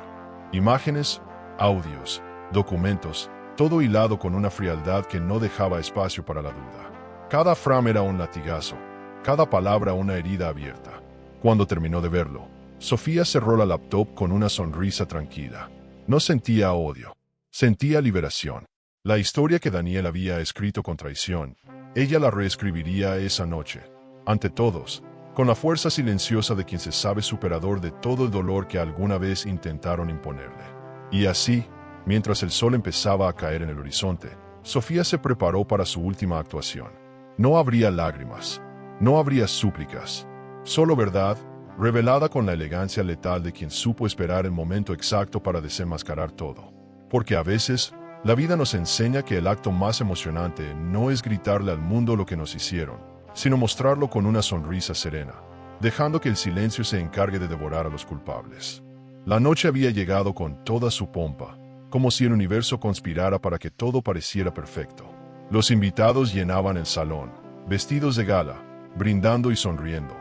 Imágenes, audios, documentos, todo hilado con una frialdad que no dejaba espacio para la duda. Cada frame era un latigazo, cada palabra una herida abierta. Cuando terminó de verlo, Sofía cerró la laptop con una sonrisa tranquila. No sentía odio, sentía liberación. La historia que Daniel había escrito con traición, ella la reescribiría esa noche, ante todos, con la fuerza silenciosa de quien se sabe superador de todo el dolor que alguna vez intentaron imponerle. Y así, mientras el sol empezaba a caer en el horizonte, Sofía se preparó para su última actuación. No habría lágrimas, no habría súplicas, solo verdad, revelada con la elegancia letal de quien supo esperar el momento exacto para desenmascarar todo. Porque a veces, la vida nos enseña que el acto más emocionante no es gritarle al mundo lo que nos hicieron, sino mostrarlo con una sonrisa serena, dejando que el silencio se encargue de devorar a los culpables. La noche había llegado con toda su pompa, como si el universo conspirara para que todo pareciera perfecto. Los invitados llenaban el salón, vestidos de gala, brindando y sonriendo,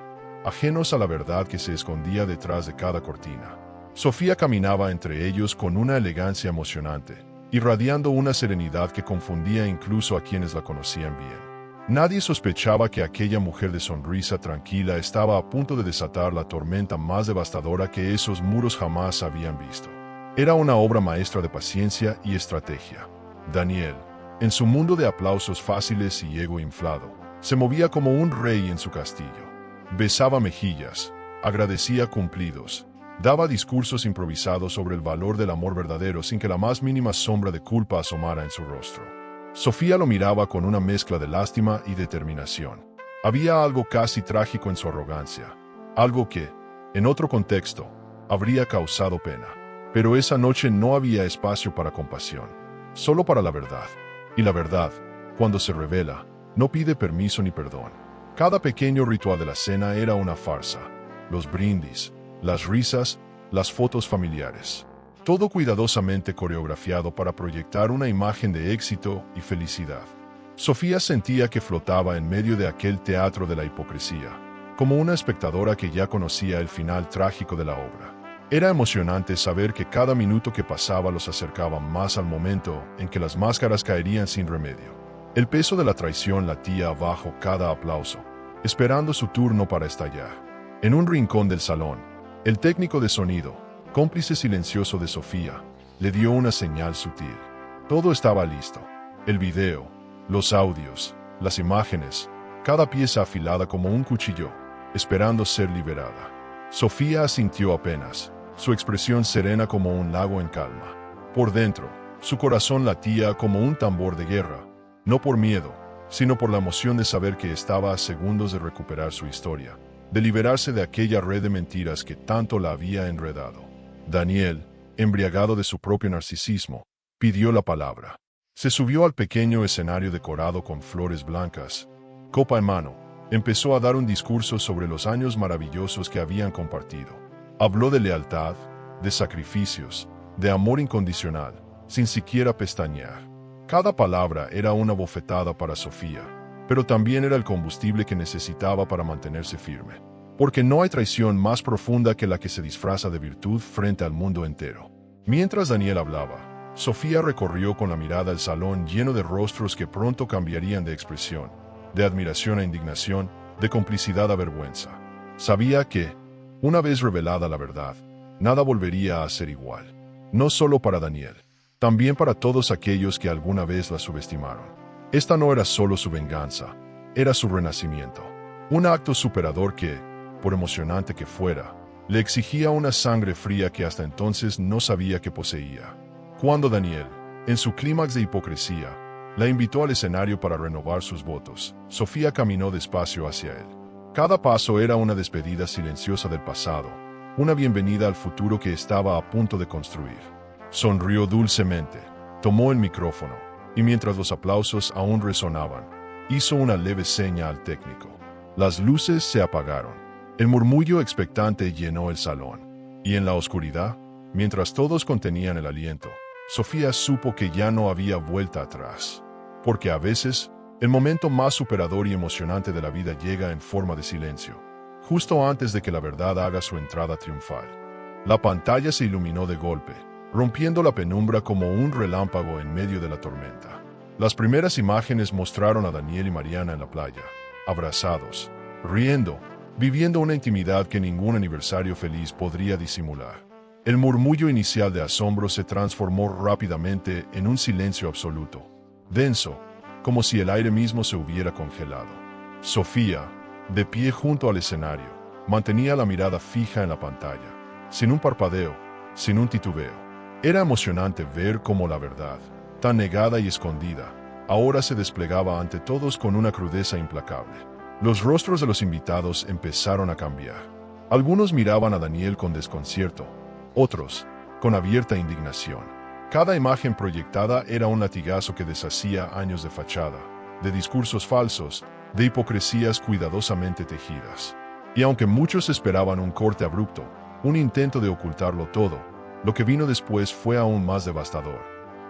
ajenos a la verdad que se escondía detrás de cada cortina. Sofía caminaba entre ellos con una elegancia emocionante, irradiando una serenidad que confundía incluso a quienes la conocían bien. Nadie sospechaba que aquella mujer de sonrisa tranquila estaba a punto de desatar la tormenta más devastadora que esos muros jamás habían visto. Era una obra maestra de paciencia y estrategia. Daniel, en su mundo de aplausos fáciles y ego inflado, se movía como un rey en su castillo. Besaba mejillas, agradecía cumplidos, daba discursos improvisados sobre el valor del amor verdadero sin que la más mínima sombra de culpa asomara en su rostro. Sofía lo miraba con una mezcla de lástima y determinación. Había algo casi trágico en su arrogancia, algo que, en otro contexto, habría causado pena. Pero esa noche no había espacio para compasión, solo para la verdad. Y la verdad, cuando se revela, no pide permiso ni perdón. Cada pequeño ritual de la cena era una farsa. Los brindis, las risas, las fotos familiares. Todo cuidadosamente coreografiado para proyectar una imagen de éxito y felicidad. Sofía sentía que flotaba en medio de aquel teatro de la hipocresía, como una espectadora que ya conocía el final trágico de la obra. Era emocionante saber que cada minuto que pasaba los acercaba más al momento en que las máscaras caerían sin remedio. El peso de la traición latía bajo cada aplauso, esperando su turno para estallar. En un rincón del salón, el técnico de sonido, cómplice silencioso de Sofía, le dio una señal sutil. Todo estaba listo. El video, los audios, las imágenes, cada pieza afilada como un cuchillo, esperando ser liberada. Sofía asintió apenas, su expresión serena como un lago en calma. Por dentro, su corazón latía como un tambor de guerra, no por miedo, sino por la emoción de saber que estaba a segundos de recuperar su historia, de liberarse de aquella red de mentiras que tanto la había enredado. Daniel, embriagado de su propio narcisismo, pidió la palabra. Se subió al pequeño escenario decorado con flores blancas. Copa en mano, empezó a dar un discurso sobre los años maravillosos que habían compartido. Habló de lealtad, de sacrificios, de amor incondicional, sin siquiera pestañear. Cada palabra era una bofetada para Sofía, pero también era el combustible que necesitaba para mantenerse firme. Porque no hay traición más profunda que la que se disfraza de virtud frente al mundo entero. Mientras Daniel hablaba, Sofía recorrió con la mirada el salón lleno de rostros que pronto cambiarían de expresión, de admiración a indignación, de complicidad a vergüenza. Sabía que, una vez revelada la verdad, nada volvería a ser igual. No solo para Daniel, también para todos aquellos que alguna vez la subestimaron. Esta no era solo su venganza, era su renacimiento. Un acto superador que, por emocionante que fuera, le exigía una sangre fría que hasta entonces no sabía que poseía. Cuando Daniel, en su clímax de hipocresía, la invitó al escenario para renovar sus votos, Sofía caminó despacio hacia él. Cada paso era una despedida silenciosa del pasado, una bienvenida al futuro que estaba a punto de construir. Sonrió dulcemente, tomó el micrófono, y mientras los aplausos aún resonaban, hizo una leve seña al técnico. Las luces se apagaron. El murmullo expectante llenó el salón. Y en la oscuridad, mientras todos contenían el aliento, Sofía supo que ya no había vuelta atrás. Porque a veces, el momento más superador y emocionante de la vida llega en forma de silencio, justo antes de que la verdad haga su entrada triunfal. La pantalla se iluminó de golpe, rompiendo la penumbra como un relámpago en medio de la tormenta. Las primeras imágenes mostraron a Daniel y Mariana en la playa, abrazados, riendo, viviendo una intimidad que ningún aniversario feliz podría disimular. El murmullo inicial de asombro se transformó rápidamente en un silencio absoluto, denso, como si el aire mismo se hubiera congelado. Sofía, de pie junto al escenario, mantenía la mirada fija en la pantalla, sin un parpadeo, sin un titubeo. Era emocionante ver cómo la verdad, tan negada y escondida, ahora se desplegaba ante todos con una crudeza implacable. Los rostros de los invitados empezaron a cambiar. Algunos miraban a Daniel con desconcierto, otros con abierta indignación. Cada imagen proyectada era un latigazo que deshacía años de fachada, de discursos falsos, de hipocresías cuidadosamente tejidas. Y aunque muchos esperaban un corte abrupto, un intento de ocultarlo todo, lo que vino después fue aún más devastador.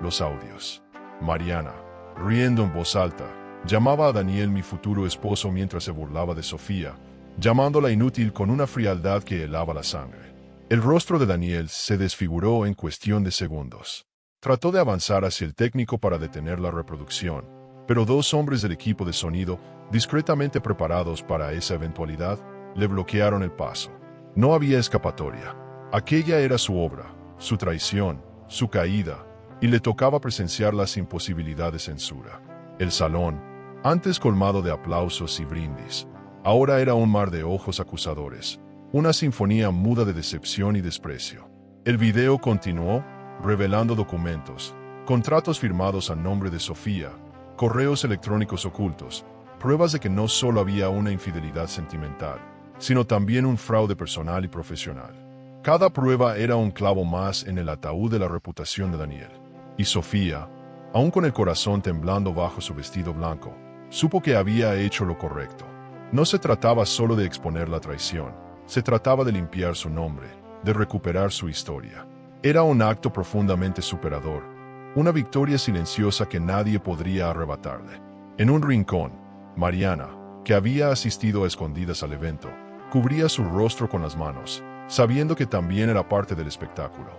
Los audios. Mariana, riendo en voz alta, llamaba a Daniel mi futuro esposo mientras se burlaba de Sofía, llamándola inútil con una frialdad que helaba la sangre. El rostro de Daniel se desfiguró en cuestión de segundos. Trató de avanzar hacia el técnico para detener la reproducción, pero dos hombres del equipo de sonido, discretamente preparados para esa eventualidad, le bloquearon el paso. No había escapatoria. Aquella era su obra, su traición, su caída, y le tocaba presenciarla sin posibilidad de censura. El salón, antes colmado de aplausos y brindis, ahora era un mar de ojos acusadores, una sinfonía muda de decepción y desprecio. El video continuó, revelando documentos, contratos firmados a nombre de Sofía, correos electrónicos ocultos, pruebas de que no solo había una infidelidad sentimental, sino también un fraude personal y profesional. Cada prueba era un clavo más en el ataúd de la reputación de Daniel. Y Sofía, aún con el corazón temblando bajo su vestido blanco, supo que había hecho lo correcto. No se trataba solo de exponer la traición, se trataba de limpiar su nombre, de recuperar su historia. Era un acto profundamente superador, una victoria silenciosa que nadie podría arrebatarle. En un rincón, Mariana, que había asistido a escondidas al evento, cubría su rostro con las manos, sabiendo que también era parte del espectáculo.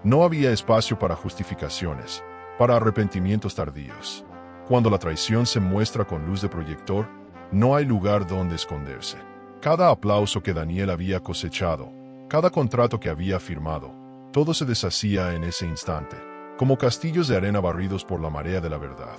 No había espacio para justificaciones, para arrepentimientos tardíos. Cuando la traición se muestra con luz de proyector, no hay lugar donde esconderse. Cada aplauso que Daniel había cosechado, cada contrato que había firmado, todo se deshacía en ese instante, como castillos de arena barridos por la marea de la verdad.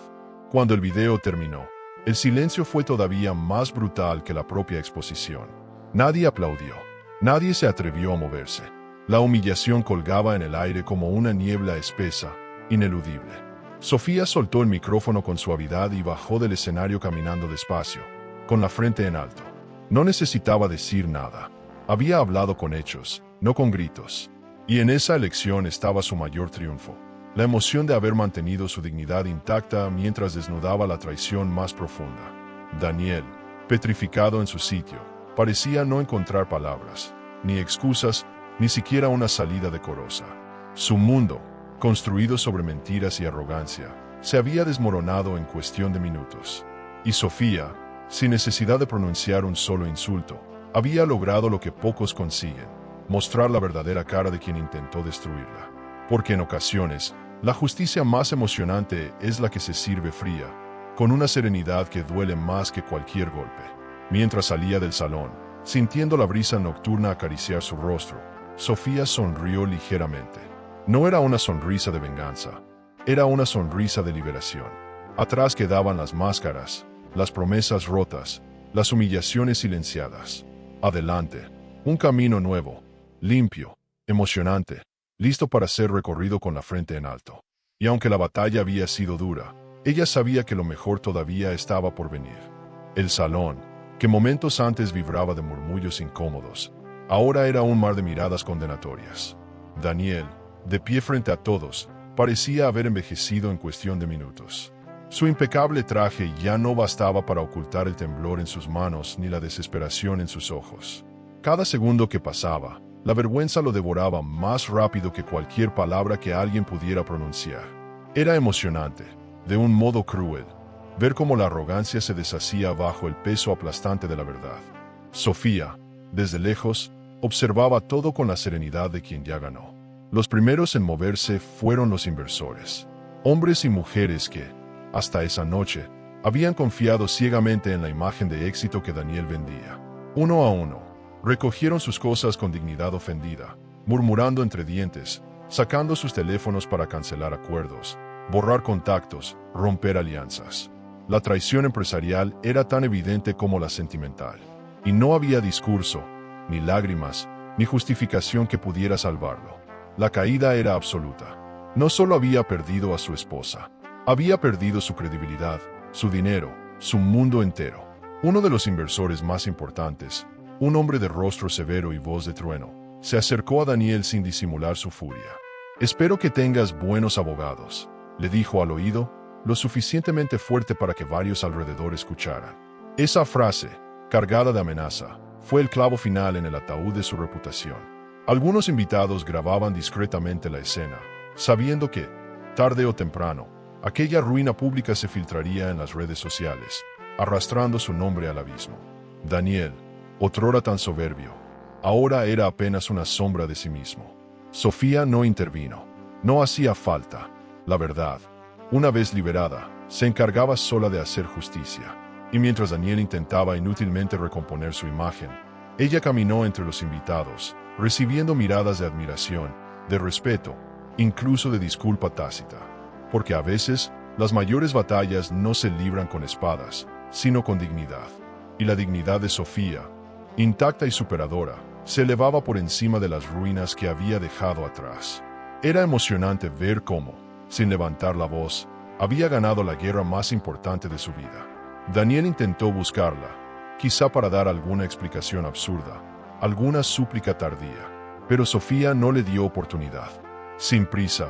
Cuando el video terminó, el silencio fue todavía más brutal que la propia exposición. Nadie aplaudió, nadie se atrevió a moverse. La humillación colgaba en el aire como una niebla espesa, ineludible. Sofía soltó el micrófono con suavidad y bajó del escenario caminando despacio, con la frente en alto. No necesitaba decir nada. Había hablado con hechos, no con gritos. Y en esa elección estaba su mayor triunfo. La emoción de haber mantenido su dignidad intacta mientras desnudaba la traición más profunda. Daniel, petrificado en su sitio, parecía no encontrar palabras, ni excusas, ni siquiera una salida decorosa. Su mundo, construido sobre mentiras y arrogancia, se había desmoronado en cuestión de minutos. Y Sofía, sin necesidad de pronunciar un solo insulto, había logrado lo que pocos consiguen: mostrar la verdadera cara de quien intentó destruirla. Porque en ocasiones, la justicia más emocionante es la que se sirve fría, con una serenidad que duele más que cualquier golpe. Mientras salía del salón, sintiendo la brisa nocturna acariciar su rostro, Sofía sonrió ligeramente. No era una sonrisa de venganza, era una sonrisa de liberación. Atrás quedaban las máscaras, las promesas rotas, las humillaciones silenciadas. Adelante, un camino nuevo, limpio, emocionante, listo para ser recorrido con la frente en alto. Y aunque la batalla había sido dura, ella sabía que lo mejor todavía estaba por venir. El salón, que momentos antes vibraba de murmullos incómodos, ahora era un mar de miradas condenatorias. Daniel, de pie frente a todos, parecía haber envejecido en cuestión de minutos. Su impecable traje ya no bastaba para ocultar el temblor en sus manos ni la desesperación en sus ojos. Cada segundo que pasaba, la vergüenza lo devoraba más rápido que cualquier palabra que alguien pudiera pronunciar. Era emocionante, de un modo cruel, ver cómo la arrogancia se deshacía bajo el peso aplastante de la verdad. Sofía, desde lejos, observaba todo con la serenidad de quien ya ganó. Los primeros en moverse fueron los inversores, hombres y mujeres que, hasta esa noche, habían confiado ciegamente en la imagen de éxito que Daniel vendía. Uno a uno, recogieron sus cosas con dignidad ofendida, murmurando entre dientes, sacando sus teléfonos para cancelar acuerdos, borrar contactos, romper alianzas. La traición empresarial era tan evidente como la sentimental. y no había discurso, ni lágrimas, ni justificación que pudiera salvarlo. La caída era absoluta. No solo había perdido a su esposa, había perdido su credibilidad, su dinero, su mundo entero. Uno de los inversores más importantes, un hombre de rostro severo y voz de trueno, se acercó a Daniel sin disimular su furia. «Espero que tengas buenos abogados», le dijo al oído, lo suficientemente fuerte para que varios alrededor escucharan. Esa frase, cargada de amenaza, fue el clavo final en el ataúd de su reputación. Algunos invitados grababan discretamente la escena, sabiendo que, tarde o temprano, aquella ruina pública se filtraría en las redes sociales, arrastrando su nombre al abismo. Daniel, otrora tan soberbio, ahora era apenas una sombra de sí mismo. Sofía no intervino. No hacía falta. La verdad, una vez liberada, se encargaba sola de hacer justicia. Y mientras Daniel intentaba inútilmente recomponer su imagen, ella caminó entre los invitados, recibiendo miradas de admiración, de respeto, incluso de disculpa tácita. Porque a veces, las mayores batallas no se libran con espadas, sino con dignidad. Y la dignidad de Sofía, intacta y superadora, se elevaba por encima de las ruinas que había dejado atrás. Era emocionante ver cómo, sin levantar la voz, había ganado la guerra más importante de su vida. Daniel intentó buscarla, quizá para dar alguna explicación absurda, alguna súplica tardía, pero Sofía no le dio oportunidad. Sin prisa,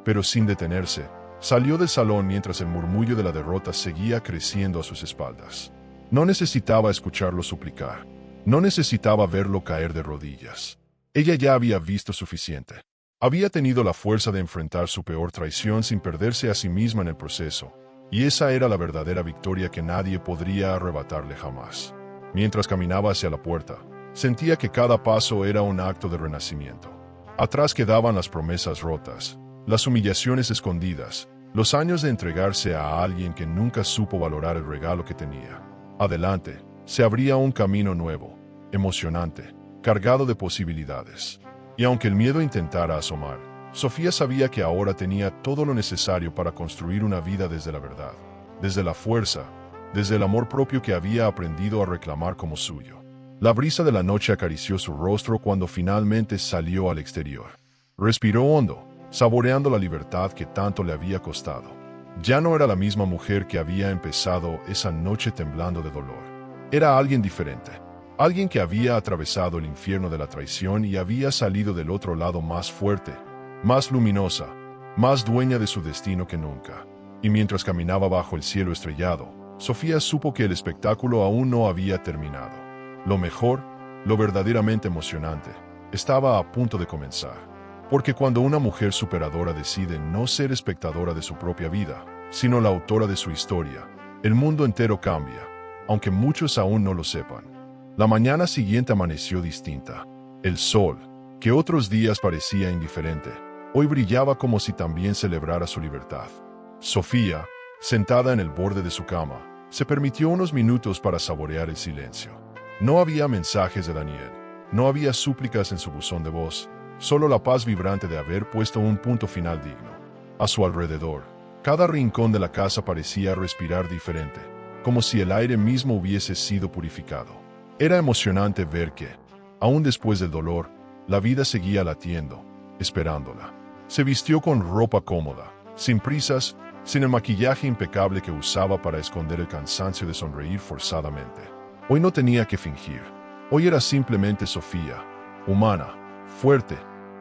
pero sin detenerse, salió del salón mientras el murmullo de la derrota seguía creciendo a sus espaldas. No necesitaba escucharlo suplicar. No necesitaba verlo caer de rodillas. Ella ya había visto suficiente. Había tenido la fuerza de enfrentar su peor traición sin perderse a sí misma en el proceso, y esa era la verdadera victoria que nadie podría arrebatarle jamás. Mientras caminaba hacia la puerta, sentía que cada paso era un acto de renacimiento. Atrás quedaban las promesas rotas, las humillaciones escondidas, los años de entregarse a alguien que nunca supo valorar el regalo que tenía. Adelante, se abría un camino nuevo, emocionante, cargado de posibilidades. Y aunque el miedo intentara asomar, Sofía sabía que ahora tenía todo lo necesario para construir una vida desde la verdad, desde la fuerza, desde el amor propio que había aprendido a reclamar como suyo. La brisa de la noche acarició su rostro cuando finalmente salió al exterior. Respiró hondo, saboreando la libertad que tanto le había costado. Ya no era la misma mujer que había empezado esa noche temblando de dolor. Era alguien diferente, alguien que había atravesado el infierno de la traición y había salido del otro lado más fuerte, más luminosa, más dueña de su destino que nunca. Y mientras caminaba bajo el cielo estrellado, Sofía supo que el espectáculo aún no había terminado. Lo mejor, lo verdaderamente emocionante, estaba a punto de comenzar. Porque cuando una mujer superadora decide no ser espectadora de su propia vida, sino la autora de su historia, el mundo entero cambia, aunque muchos aún no lo sepan. La mañana siguiente amaneció distinta. El sol, que otros días parecía indiferente, hoy brillaba como si también celebrara su libertad. Sofía, sentada en el borde de su cama, se permitió unos minutos para saborear el silencio. No había mensajes de Daniel, no había súplicas en su buzón de voz, solo la paz vibrante de haber puesto un punto final digno. A su alrededor, cada rincón de la casa parecía respirar diferente, como si el aire mismo hubiese sido purificado. Era emocionante ver que, aún después del dolor, la vida seguía latiendo, esperándola. Se vistió con ropa cómoda, sin prisas, sin el maquillaje impecable que usaba para esconder el cansancio de sonreír forzadamente. Hoy no tenía que fingir. Hoy era simplemente Sofía, humana, fuerte,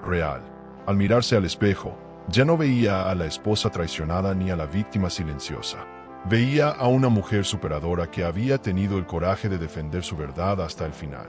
real. Al mirarse al espejo, ya no veía a la esposa traicionada ni a la víctima silenciosa. Veía a una mujer superadora que había tenido el coraje de defender su verdad hasta el final.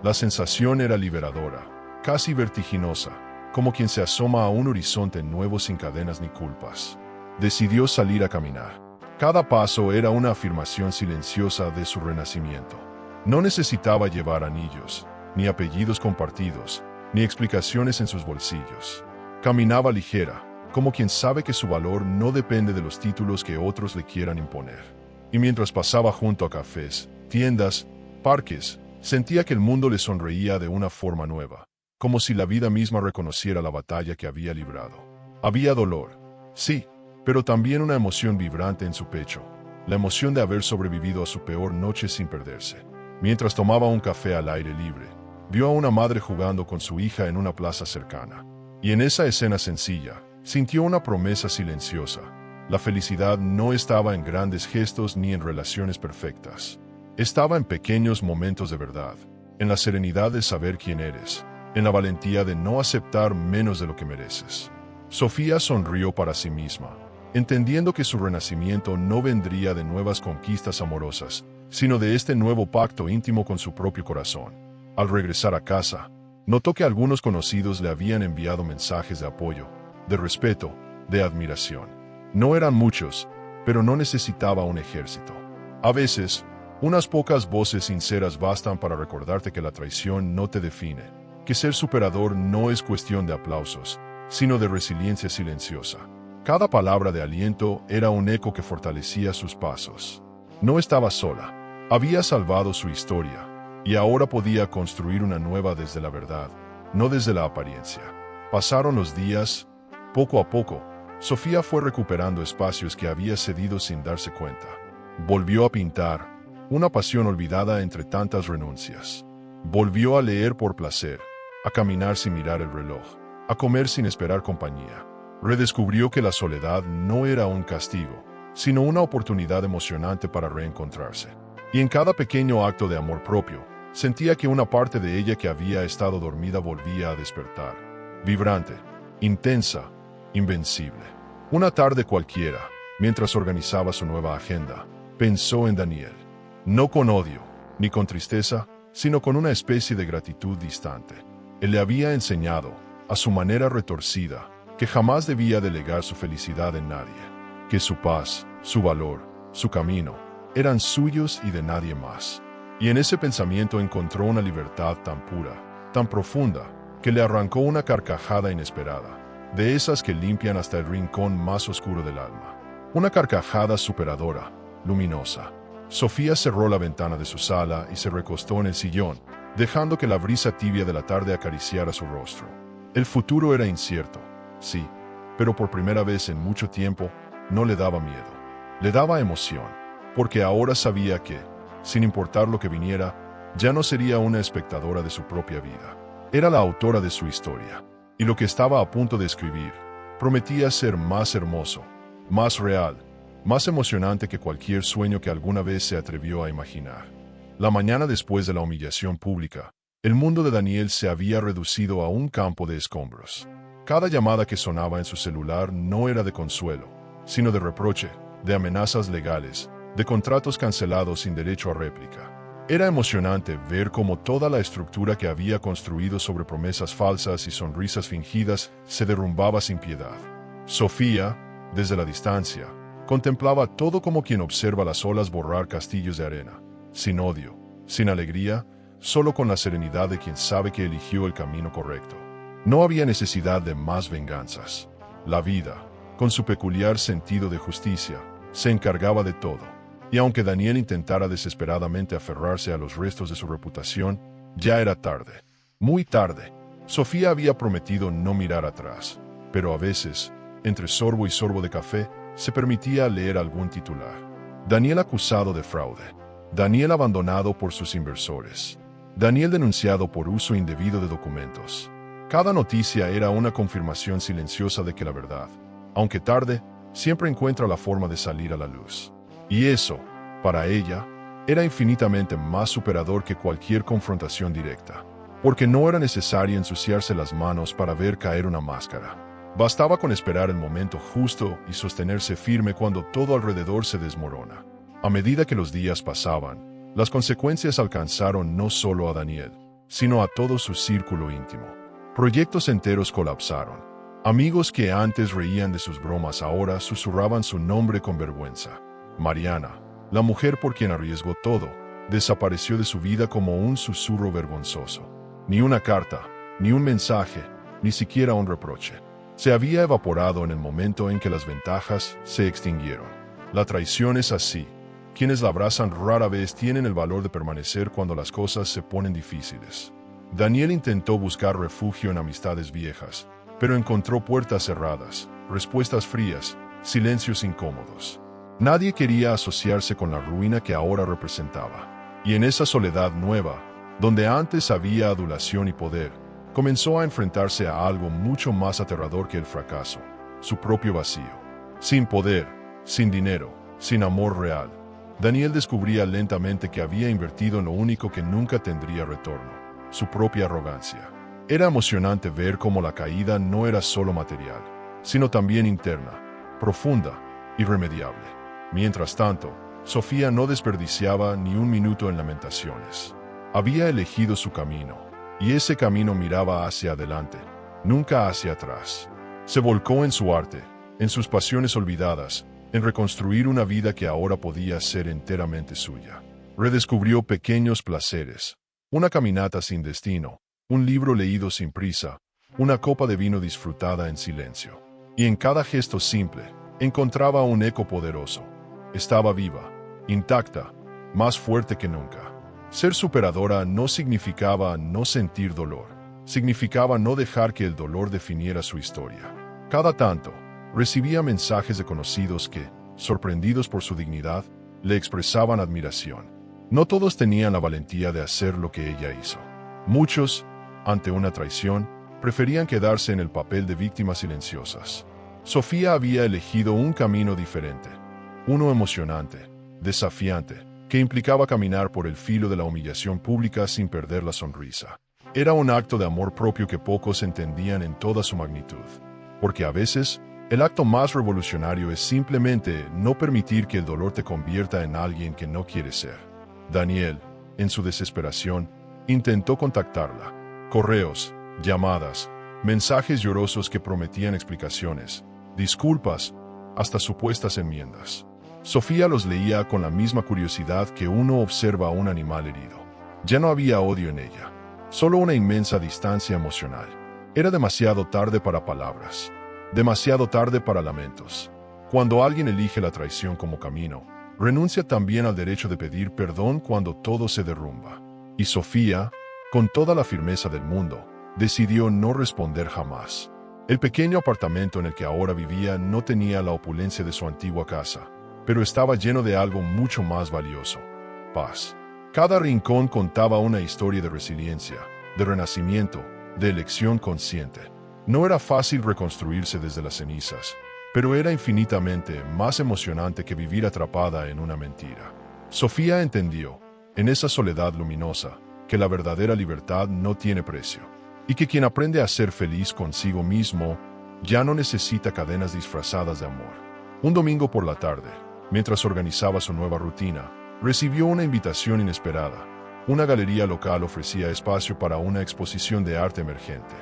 La sensación era liberadora, casi vertiginosa, como quien se asoma a un horizonte nuevo sin cadenas ni culpas. Decidió salir a caminar. Cada paso era una afirmación silenciosa de su renacimiento. No necesitaba llevar anillos, ni apellidos compartidos, ni explicaciones en sus bolsillos. Caminaba ligera, como quien sabe que su valor no depende de los títulos que otros le quieran imponer. Y mientras pasaba junto a cafés, tiendas, parques, sentía que el mundo le sonreía de una forma nueva, como si la vida misma reconociera la batalla que había librado. Había dolor, sí, pero también una emoción vibrante en su pecho, la emoción de haber sobrevivido a su peor noche sin perderse. Mientras tomaba un café al aire libre, vio a una madre jugando con su hija en una plaza cercana. Y en esa escena sencilla, sintió una promesa silenciosa. La felicidad no estaba en grandes gestos ni en relaciones perfectas. Estaba en pequeños momentos de verdad, en la serenidad de saber quién eres, en la valentía de no aceptar menos de lo que mereces. Sofía sonrió para sí misma, entendiendo que su renacimiento no vendría de nuevas conquistas amorosas, sino de este nuevo pacto íntimo con su propio corazón. Al regresar a casa, notó que algunos conocidos le habían enviado mensajes de apoyo, de respeto, de admiración. No eran muchos, pero no necesitaba un ejército. A veces, unas pocas voces sinceras bastan para recordarte que la traición no te define, que ser superador no es cuestión de aplausos, sino de resiliencia silenciosa. Cada palabra de aliento era un eco que fortalecía sus pasos. No estaba sola, había salvado su historia, y ahora podía construir una nueva desde la verdad, no desde la apariencia. Pasaron los días, poco a poco, Sofía fue recuperando espacios que había cedido sin darse cuenta. Volvió a pintar, una pasión olvidada entre tantas renuncias. Volvió a leer por placer, a caminar sin mirar el reloj, a comer sin esperar compañía. Redescubrió que la soledad no era un castigo, sino una oportunidad emocionante para reencontrarse. Y en cada pequeño acto de amor propio, sentía que una parte de ella que había estado dormida volvía a despertar. Vibrante, intensa, invencible. Una tarde cualquiera, mientras organizaba su nueva agenda, pensó en Daniel. No con odio, ni con tristeza, sino con una especie de gratitud distante. Él le había enseñado, a su manera retorcida, que jamás debía delegar su felicidad en nadie, que su paz, su valor, su camino, eran suyos y de nadie más. Y en ese pensamiento encontró una libertad tan pura, tan profunda, que le arrancó una carcajada inesperada, de esas que limpian hasta el rincón más oscuro del alma. Una carcajada superadora, luminosa. Sofía cerró la ventana de su sala y se recostó en el sillón, dejando que la brisa tibia de la tarde acariciara su rostro. El futuro era incierto, sí, pero por primera vez en mucho tiempo no le daba miedo. Le daba emoción, porque ahora sabía que, sin importar lo que viniera, ya no sería una espectadora de su propia vida. Era la autora de su historia, y lo que estaba a punto de escribir prometía ser más hermoso, más real, más emocionante que cualquier sueño que alguna vez se atrevió a imaginar. La mañana después de la humillación pública, el mundo de Daniel se había reducido a un campo de escombros. Cada llamada que sonaba en su celular no era de consuelo, sino de reproche, de amenazas legales, de contratos cancelados sin derecho a réplica. Era emocionante ver cómo toda la estructura que había construido sobre promesas falsas y sonrisas fingidas se derrumbaba sin piedad. Sofía, desde la distancia, contemplaba todo como quien observa las olas borrar castillos de arena, sin odio, sin alegría, solo con la serenidad de quien sabe que eligió el camino correcto. No había necesidad de más venganzas. La vida, con su peculiar sentido de justicia, se encargaba de todo. Y aunque Daniel intentara desesperadamente aferrarse a los restos de su reputación, ya era tarde. Muy tarde. Sofía había prometido no mirar atrás, pero a veces, entre sorbo y sorbo de café, se permitía leer algún titular. Daniel acusado de fraude. Daniel abandonado por sus inversores. Daniel denunciado por uso indebido de documentos. Cada noticia era una confirmación silenciosa de que la verdad, aunque tarde, siempre encuentra la forma de salir a la luz. Y eso, para ella, era infinitamente más superador que cualquier confrontación directa, porque no era necesario ensuciarse las manos para ver caer una máscara. Bastaba con esperar el momento justo y sostenerse firme cuando todo alrededor se desmorona. A medida que los días pasaban, las consecuencias alcanzaron no solo a Daniel, sino a todo su círculo íntimo. Proyectos enteros colapsaron. Amigos que antes reían de sus bromas ahora susurraban su nombre con vergüenza. Mariana, la mujer por quien arriesgó todo, desapareció de su vida como un susurro vergonzoso. Ni una carta, ni un mensaje, ni siquiera un reproche. Se había evaporado en el momento en que las ventajas se extinguieron. La traición es así. Quienes la abrazan rara vez tienen el valor de permanecer cuando las cosas se ponen difíciles. Daniel intentó buscar refugio en amistades viejas, pero encontró puertas cerradas, respuestas frías, silencios incómodos. Nadie quería asociarse con la ruina que ahora representaba. Y en esa soledad nueva, donde antes había adulación y poder, comenzó a enfrentarse a algo mucho más aterrador que el fracaso, su propio vacío. Sin poder, sin dinero, sin amor real, Daniel descubría lentamente que había invertido en lo único que nunca tendría retorno, su propia arrogancia. Era emocionante ver cómo la caída no era solo material, sino también interna, profunda, irremediable. Mientras tanto, Sofía no desperdiciaba ni un minuto en lamentaciones. Había elegido su camino, y ese camino miraba hacia adelante, nunca hacia atrás. Se volcó en su arte, en sus pasiones olvidadas, en reconstruir una vida que ahora podía ser enteramente suya. Redescubrió pequeños placeres, una caminata sin destino, un libro leído sin prisa, una copa de vino disfrutada en silencio. Y en cada gesto simple, encontraba un eco poderoso. Estaba viva, intacta, más fuerte que nunca. Ser superadora no significaba no sentir dolor, significaba no dejar que el dolor definiera su historia. Cada tanto, recibía mensajes de conocidos que, sorprendidos por su dignidad, le expresaban admiración. No todos tenían la valentía de hacer lo que ella hizo. Muchos, ante una traición, preferían quedarse en el papel de víctimas silenciosas. Sofía había elegido un camino diferente, uno emocionante, desafiante, que implicaba caminar por el filo de la humillación pública sin perder la sonrisa. Era un acto de amor propio que pocos entendían en toda su magnitud, porque a veces, el acto más revolucionario es simplemente no permitir que el dolor te convierta en alguien que no quieres ser. Daniel, en su desesperación, intentó contactarla. Correos, llamadas, mensajes llorosos que prometían explicaciones, disculpas, hasta supuestas enmiendas. Sofía los leía con la misma curiosidad que uno observa a un animal herido. Ya no había odio en ella, solo una inmensa distancia emocional. Era demasiado tarde para palabras, demasiado tarde para lamentos. Cuando alguien elige la traición como camino, renuncia también al derecho de pedir perdón cuando todo se derrumba. Y Sofía, con toda la firmeza del mundo, decidió no responder jamás. El pequeño apartamento en el que ahora vivía no tenía la opulencia de su antigua casa, pero estaba lleno de algo mucho más valioso: paz. Cada rincón contaba una historia de resiliencia, de renacimiento, de elección consciente. No era fácil reconstruirse desde las cenizas, pero era infinitamente más emocionante que vivir atrapada en una mentira. Sofía entendió, en esa soledad luminosa, que la verdadera libertad no tiene precio, y que quien aprende a ser feliz consigo mismo ya no necesita cadenas disfrazadas de amor. Un domingo por la tarde, mientras organizaba su nueva rutina, recibió una invitación inesperada. Una galería local ofrecía espacio para una exposición de arte emergente.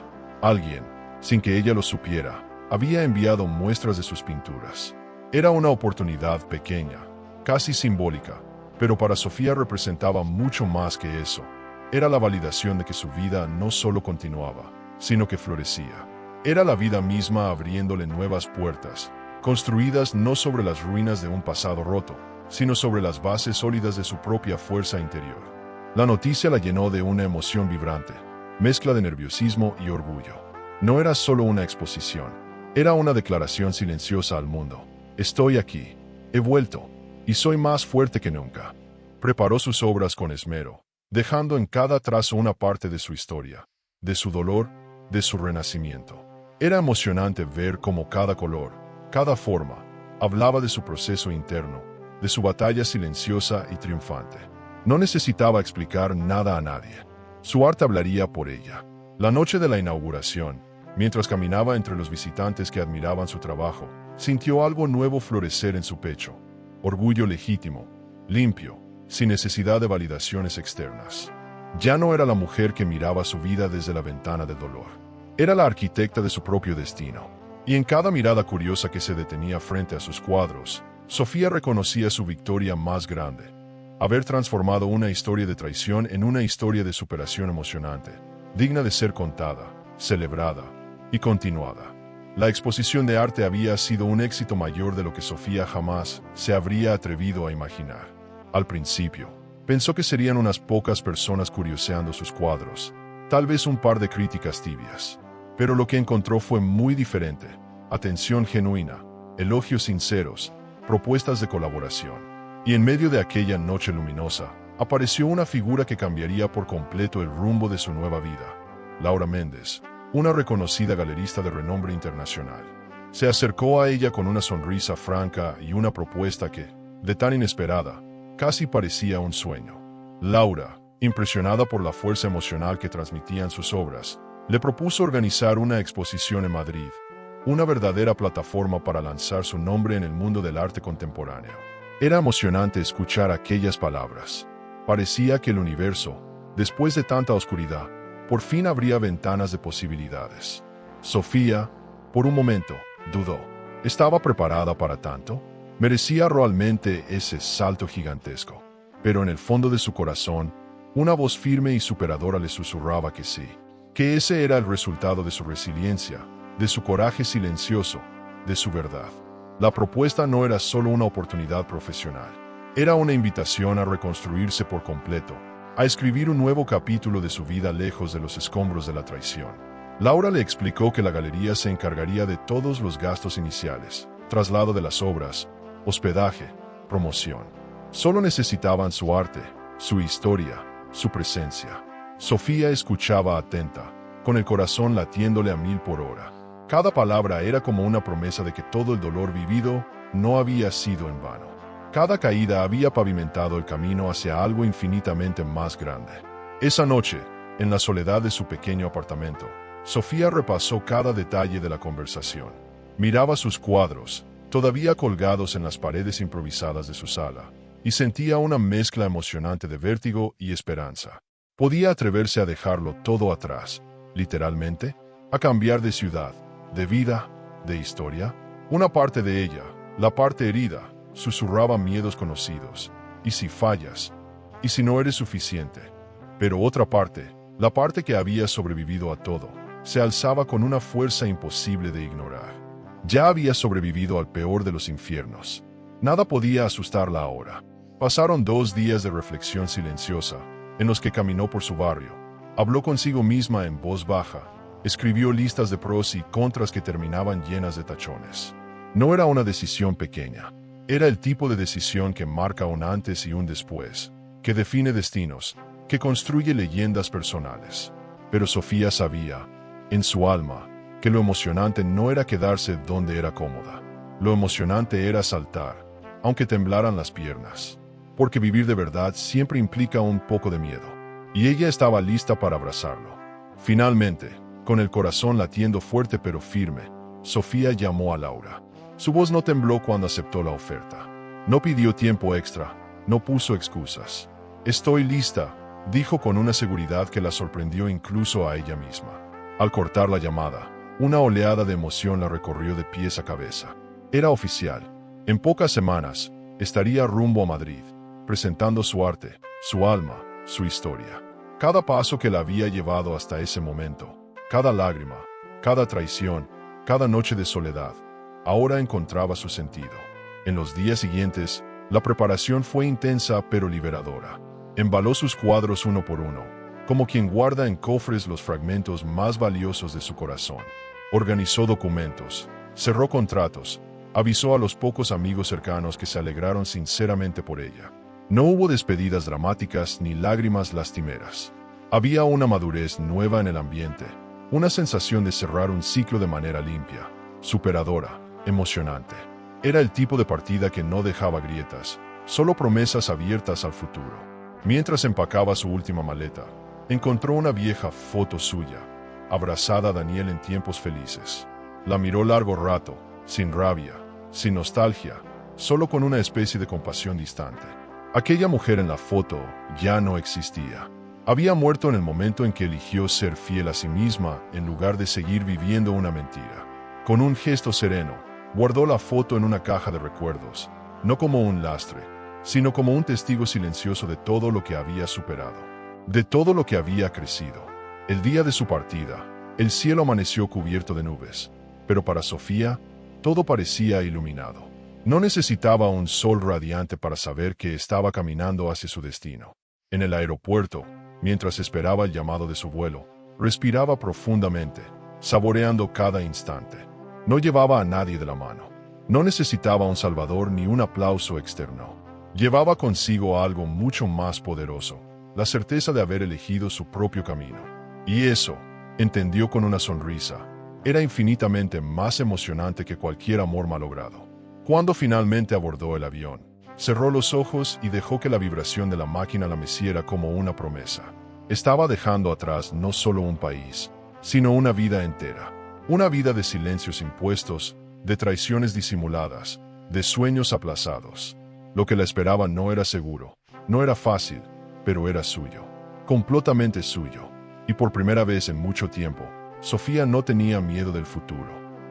Alguien, sin que ella lo supiera, había enviado muestras de sus pinturas. Era una oportunidad pequeña, casi simbólica, pero para Sofía representaba mucho más que eso. Era la validación de que su vida no solo continuaba, sino que florecía. Era la vida misma abriéndole nuevas puertas, construidas no sobre las ruinas de un pasado roto, sino sobre las bases sólidas de su propia fuerza interior. La noticia la llenó de una emoción vibrante, mezcla de nerviosismo y orgullo. No era solo una exposición, era una declaración silenciosa al mundo. Estoy aquí, he vuelto, y soy más fuerte que nunca. Preparó sus obras con esmero, dejando en cada trazo una parte de su historia, de su dolor, de su renacimiento. Era emocionante ver cómo cada color, cada forma, hablaba de su proceso interno, de su batalla silenciosa y triunfante. No necesitaba explicar nada a nadie. Su arte hablaría por ella. La noche de la inauguración, mientras caminaba entre los visitantes que admiraban su trabajo, sintió algo nuevo florecer en su pecho. Orgullo legítimo, limpio, sin necesidad de validaciones externas. Ya no era la mujer que miraba su vida desde la ventana del dolor. Era la arquitecta de su propio destino. Y en cada mirada curiosa que se detenía frente a sus cuadros, Sofía reconocía su victoria más grande: haber transformado una historia de traición en una historia de superación emocionante, digna de ser contada, celebrada y continuada. La exposición de arte había sido un éxito mayor de lo que Sofía jamás se habría atrevido a imaginar. Al principio, pensó que serían unas pocas personas curioseando sus cuadros, tal vez un par de críticas tibias. Pero lo que encontró fue muy diferente: atención genuina, elogios sinceros, propuestas de colaboración. Y en medio de aquella noche luminosa, apareció una figura que cambiaría por completo el rumbo de su nueva vida. Laura Méndez, una reconocida galerista de renombre internacional. Se acercó a ella con una sonrisa franca y una propuesta que, de tan inesperada, casi parecía un sueño. Laura, impresionada por la fuerza emocional que transmitían sus obras, le propuso organizar una exposición en Madrid, una verdadera plataforma para lanzar su nombre en el mundo del arte contemporáneo. Era emocionante escuchar aquellas palabras. Parecía que el universo, después de tanta oscuridad, por fin abría ventanas de posibilidades. Sofía, por un momento, dudó. ¿Estaba preparada para tanto? ¿Merecía realmente ese salto gigantesco? Pero en el fondo de su corazón, una voz firme y superadora le susurraba que sí, que ese era el resultado de su resiliencia, de su coraje silencioso, de su verdad. La propuesta no era solo una oportunidad profesional, era una invitación a reconstruirse por completo, a escribir un nuevo capítulo de su vida lejos de los escombros de la traición. Laura le explicó que la galería se encargaría de todos los gastos iniciales, traslado de las obras, hospedaje, promoción. Solo necesitaban su arte, su historia, su presencia. Sofía escuchaba atenta, con el corazón latiéndole a 1000 por hora. Cada palabra era como una promesa de que todo el dolor vivido no había sido en vano. Cada caída había pavimentado el camino hacia algo infinitamente más grande. Esa noche, en la soledad de su pequeño apartamento, Sofía repasó cada detalle de la conversación. Miraba sus cuadros, todavía colgados en las paredes improvisadas de su sala, y sentía una mezcla emocionante de vértigo y esperanza. Podía atreverse a dejarlo todo atrás, literalmente, a cambiar de ciudad, de vida, de historia. Una parte de ella, la parte herida, susurraba miedos conocidos. ¿Y si fallas? ¿Y si no eres suficiente? Pero otra parte, la parte que había sobrevivido a todo, se alzaba con una fuerza imposible de ignorar. Ya había sobrevivido al peor de los infiernos. Nada podía asustarla ahora. Pasaron 2 días de reflexión silenciosa, en los que caminó por su barrio, habló consigo misma en voz baja, escribió listas de pros y contras que terminaban llenas de tachones. No era una decisión pequeña. Era el tipo de decisión que marca un antes y un después, que define destinos, que construye leyendas personales. Pero Sofía sabía, en su alma, que lo emocionante no era quedarse donde era cómoda. Lo emocionante era saltar, aunque temblaran las piernas. Porque vivir de verdad siempre implica un poco de miedo. Y ella estaba lista para abrazarlo. Finalmente, con el corazón latiendo fuerte pero firme, Sofía llamó a Laura. Su voz no tembló cuando aceptó la oferta. No pidió tiempo extra, no puso excusas. «Estoy lista», dijo con una seguridad que la sorprendió incluso a ella misma. Al cortar la llamada, una oleada de emoción la recorrió de pies a cabeza. Era oficial. En pocas semanas, estaría rumbo a Madrid, presentando su arte, su alma, su historia. Cada paso que la había llevado hasta ese momento, cada lágrima, cada traición, cada noche de soledad, ahora encontraba su sentido. En los días siguientes, la preparación fue intensa pero liberadora. Embaló sus cuadros uno por uno, como quien guarda en cofres los fragmentos más valiosos de su corazón. Organizó documentos, cerró contratos, avisó a los pocos amigos cercanos que se alegraron sinceramente por ella. No hubo despedidas dramáticas ni lágrimas lastimeras. Había una madurez nueva en el ambiente, una sensación de cerrar un ciclo de manera limpia, superadora, emocionante. Era el tipo de partida que no dejaba grietas, solo promesas abiertas al futuro. Mientras empacaba su última maleta, encontró una vieja foto suya, abrazada a Daniel en tiempos felices. La miró largo rato, sin rabia, sin nostalgia, solo con una especie de compasión distante. Aquella mujer en la foto ya no existía. Había muerto en el momento en que eligió ser fiel a sí misma en lugar de seguir viviendo una mentira. Con un gesto sereno, guardó la foto en una caja de recuerdos, no como un lastre, sino como un testigo silencioso de todo lo que había superado, de todo lo que había crecido. El día de su partida, el cielo amaneció cubierto de nubes, pero para Sofía, todo parecía iluminado. No necesitaba un sol radiante para saber que estaba caminando hacia su destino. En el aeropuerto, mientras esperaba el llamado de su vuelo, respiraba profundamente, saboreando cada instante. No llevaba a nadie de la mano. No necesitaba un salvador ni un aplauso externo. Llevaba consigo algo mucho más poderoso, la certeza de haber elegido su propio camino. Y eso, entendió con una sonrisa, era infinitamente más emocionante que cualquier amor malogrado. Cuando finalmente abordó el avión, cerró los ojos y dejó que la vibración de la máquina la meciera como una promesa. Estaba dejando atrás no solo un país, sino una vida entera. Una vida de silencios impuestos, de traiciones disimuladas, de sueños aplazados. Lo que la esperaba no era seguro, no era fácil, pero era suyo. Completamente suyo. Y por primera vez en mucho tiempo, Sofía no tenía miedo del futuro.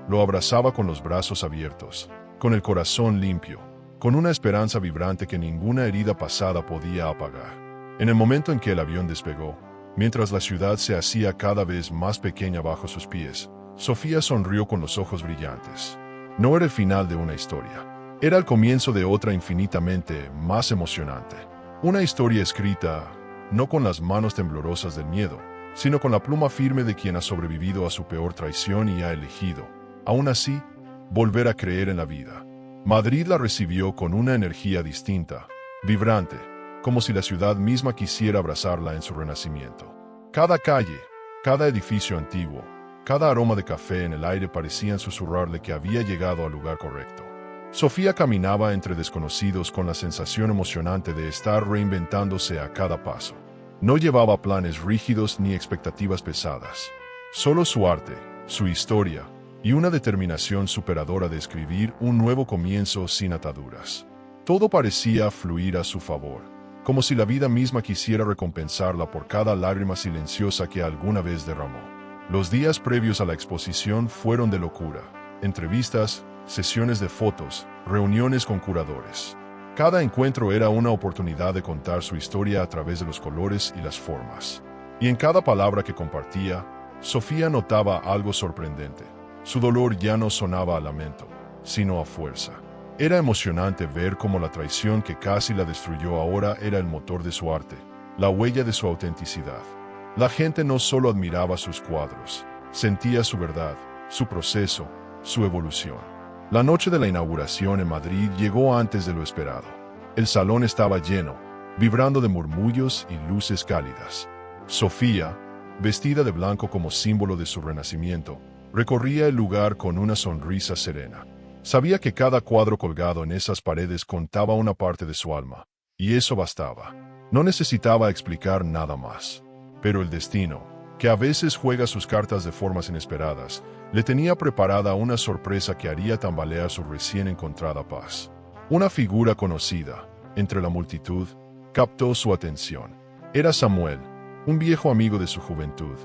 Lo abrazaba con los brazos abiertos, con el corazón limpio, con una esperanza vibrante que ninguna herida pasada podía apagar. En el momento en que el avión despegó, mientras la ciudad se hacía cada vez más pequeña bajo sus pies, Sofía sonrió con los ojos brillantes. No era el final de una historia. Era el comienzo de otra infinitamente más emocionante. Una historia escrita, no con las manos temblorosas del miedo, sino con la pluma firme de quien ha sobrevivido a su peor traición y ha elegido, aún así, volver a creer en la vida. Madrid la recibió con una energía distinta, vibrante, como si la ciudad misma quisiera abrazarla en su renacimiento. Cada calle, cada edificio antiguo, cada aroma de café en el aire parecían susurrarle que había llegado al lugar correcto. Sofía caminaba entre desconocidos con la sensación emocionante de estar reinventándose a cada paso. No llevaba planes rígidos ni expectativas pesadas. Solo su arte, su historia y una determinación superadora de escribir un nuevo comienzo sin ataduras. Todo parecía fluir a su favor, como si la vida misma quisiera recompensarla por cada lágrima silenciosa que alguna vez derramó. Los días previos a la exposición fueron de locura. Entrevistas, sesiones de fotos, reuniones con curadores. Cada encuentro era una oportunidad de contar su historia a través de los colores y las formas. Y en cada palabra que compartía, Sofía notaba algo sorprendente. Su dolor ya no sonaba a lamento, sino a fuerza. Era emocionante ver cómo la traición que casi la destruyó ahora era el motor de su arte, la huella de su autenticidad. La gente no solo admiraba sus cuadros, sentía su verdad, su proceso, su evolución. La noche de la inauguración en Madrid llegó antes de lo esperado. El salón estaba lleno, vibrando de murmullos y luces cálidas. Sofía, vestida de blanco como símbolo de su renacimiento, recorría el lugar con una sonrisa serena. Sabía que cada cuadro colgado en esas paredes contaba una parte de su alma, y eso bastaba. No necesitaba explicar nada más. Pero el destino, que a veces juega sus cartas de formas inesperadas, le tenía preparada una sorpresa que haría tambalear su recién encontrada paz. Una figura conocida, entre la multitud, captó su atención. Era Samuel, un viejo amigo de su juventud,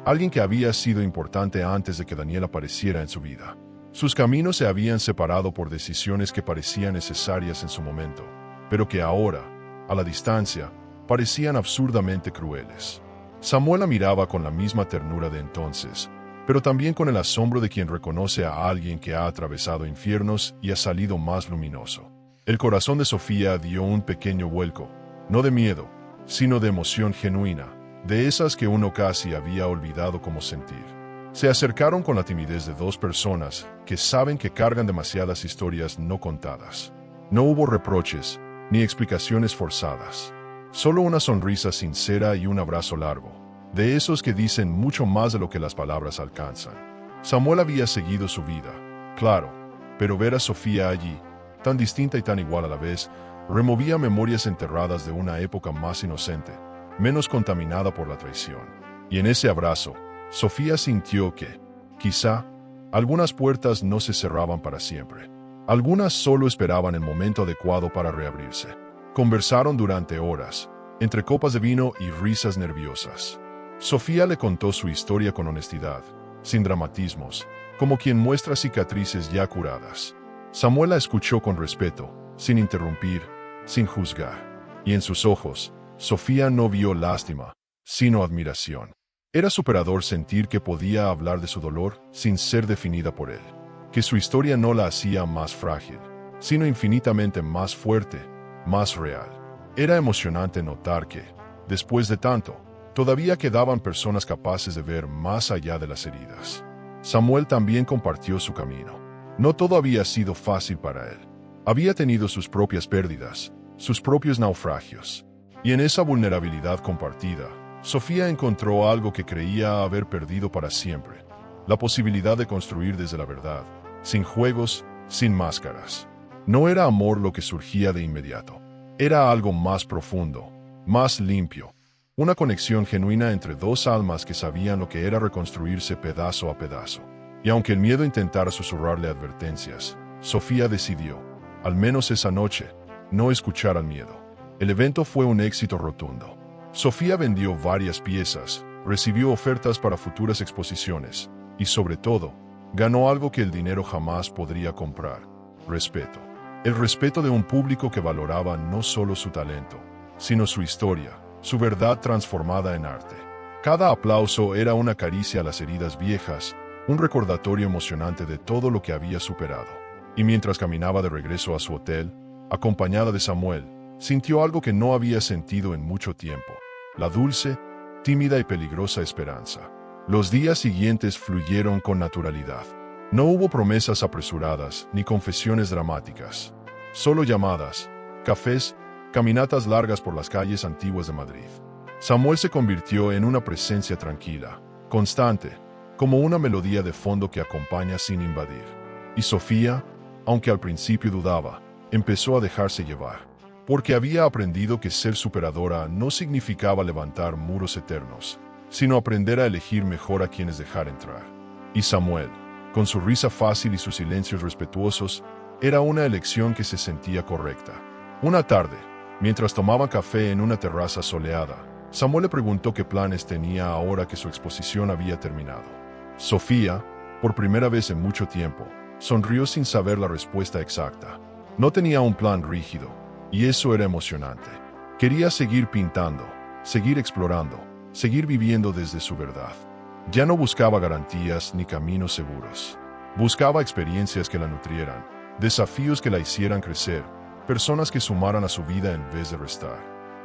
alguien que había sido importante antes de que Daniel apareciera en su vida. Sus caminos se habían separado por decisiones que parecían necesarias en su momento, pero que ahora, a la distancia, parecían absurdamente crueles. Samuel la miraba con la misma ternura de entonces, pero también con el asombro de quien reconoce a alguien que ha atravesado infiernos y ha salido más luminoso. El corazón de Sofía dio un pequeño vuelco, no de miedo, sino de emoción genuina, de esas que uno casi había olvidado cómo sentir. Se acercaron con la timidez de dos personas que saben que cargan demasiadas historias no contadas. No hubo reproches, ni explicaciones forzadas. Solo una sonrisa sincera y un abrazo largo, de esos que dicen mucho más de lo que las palabras alcanzan. Samuel había seguido su vida, claro, pero ver a Sofía allí, tan distinta y tan igual a la vez, removía memorias enterradas de una época más inocente, menos contaminada por la traición. Y en ese abrazo, Sofía sintió que, quizá, algunas puertas no se cerraban para siempre. Algunas solo esperaban el momento adecuado para reabrirse. Conversaron durante horas, entre copas de vino y risas nerviosas. Sofía le contó su historia con honestidad, sin dramatismos, como quien muestra cicatrices ya curadas. Samuel la escuchó con respeto, sin interrumpir, sin juzgar. Y en sus ojos, Sofía no vio lástima, sino admiración. Era superador sentir que podía hablar de su dolor sin ser definida por él, que su historia no la hacía más frágil, sino infinitamente más fuerte, más real. Era emocionante notar que, después de tanto, todavía quedaban personas capaces de ver más allá de las heridas. Samuel también compartió su camino. No todo había sido fácil para él. Había tenido sus propias pérdidas, sus propios naufragios. Y en esa vulnerabilidad compartida, Sofía encontró algo que creía haber perdido para siempre: la posibilidad de construir desde la verdad, sin juegos, sin máscaras. No era amor lo que surgía de inmediato. Era algo más profundo, más limpio. Una conexión genuina entre dos almas que sabían lo que era reconstruirse pedazo a pedazo. Y aunque el miedo intentara susurrarle advertencias, Sofía decidió, al menos esa noche, no escuchar al miedo. El evento fue un éxito rotundo. Sofía vendió varias piezas, recibió ofertas para futuras exposiciones y, sobre todo, ganó algo que el dinero jamás podría comprar: respeto. El respeto de un público que valoraba no solo su talento, sino su historia, su verdad transformada en arte. Cada aplauso era una caricia a las heridas viejas, un recordatorio emocionante de todo lo que había superado. Y mientras caminaba de regreso a su hotel, acompañada de Samuel, sintió algo que no había sentido en mucho tiempo: la dulce, tímida y peligrosa esperanza. Los días siguientes fluyeron con naturalidad. No hubo promesas apresuradas ni confesiones dramáticas. Solo llamadas, cafés, caminatas largas por las calles antiguas de Madrid. Samuel se convirtió en una presencia tranquila, constante, como una melodía de fondo que acompaña sin invadir. Y Sofía, aunque al principio dudaba, empezó a dejarse llevar, porque había aprendido que ser superadora no significaba levantar muros eternos, sino aprender a elegir mejor a quienes dejar entrar. Y Samuel, con su risa fácil y sus silencios respetuosos, era una elección que se sentía correcta. Una tarde, mientras tomaban café en una terraza soleada, Samuel le preguntó qué planes tenía ahora que su exposición había terminado. Sofía, por primera vez en mucho tiempo, sonrió sin saber la respuesta exacta. No tenía un plan rígido, y eso era emocionante. Quería seguir pintando, seguir explorando, seguir viviendo desde su verdad. Ya no buscaba garantías ni caminos seguros. Buscaba experiencias que la nutrieran, desafíos que la hicieran crecer, personas que sumaran a su vida en vez de restar.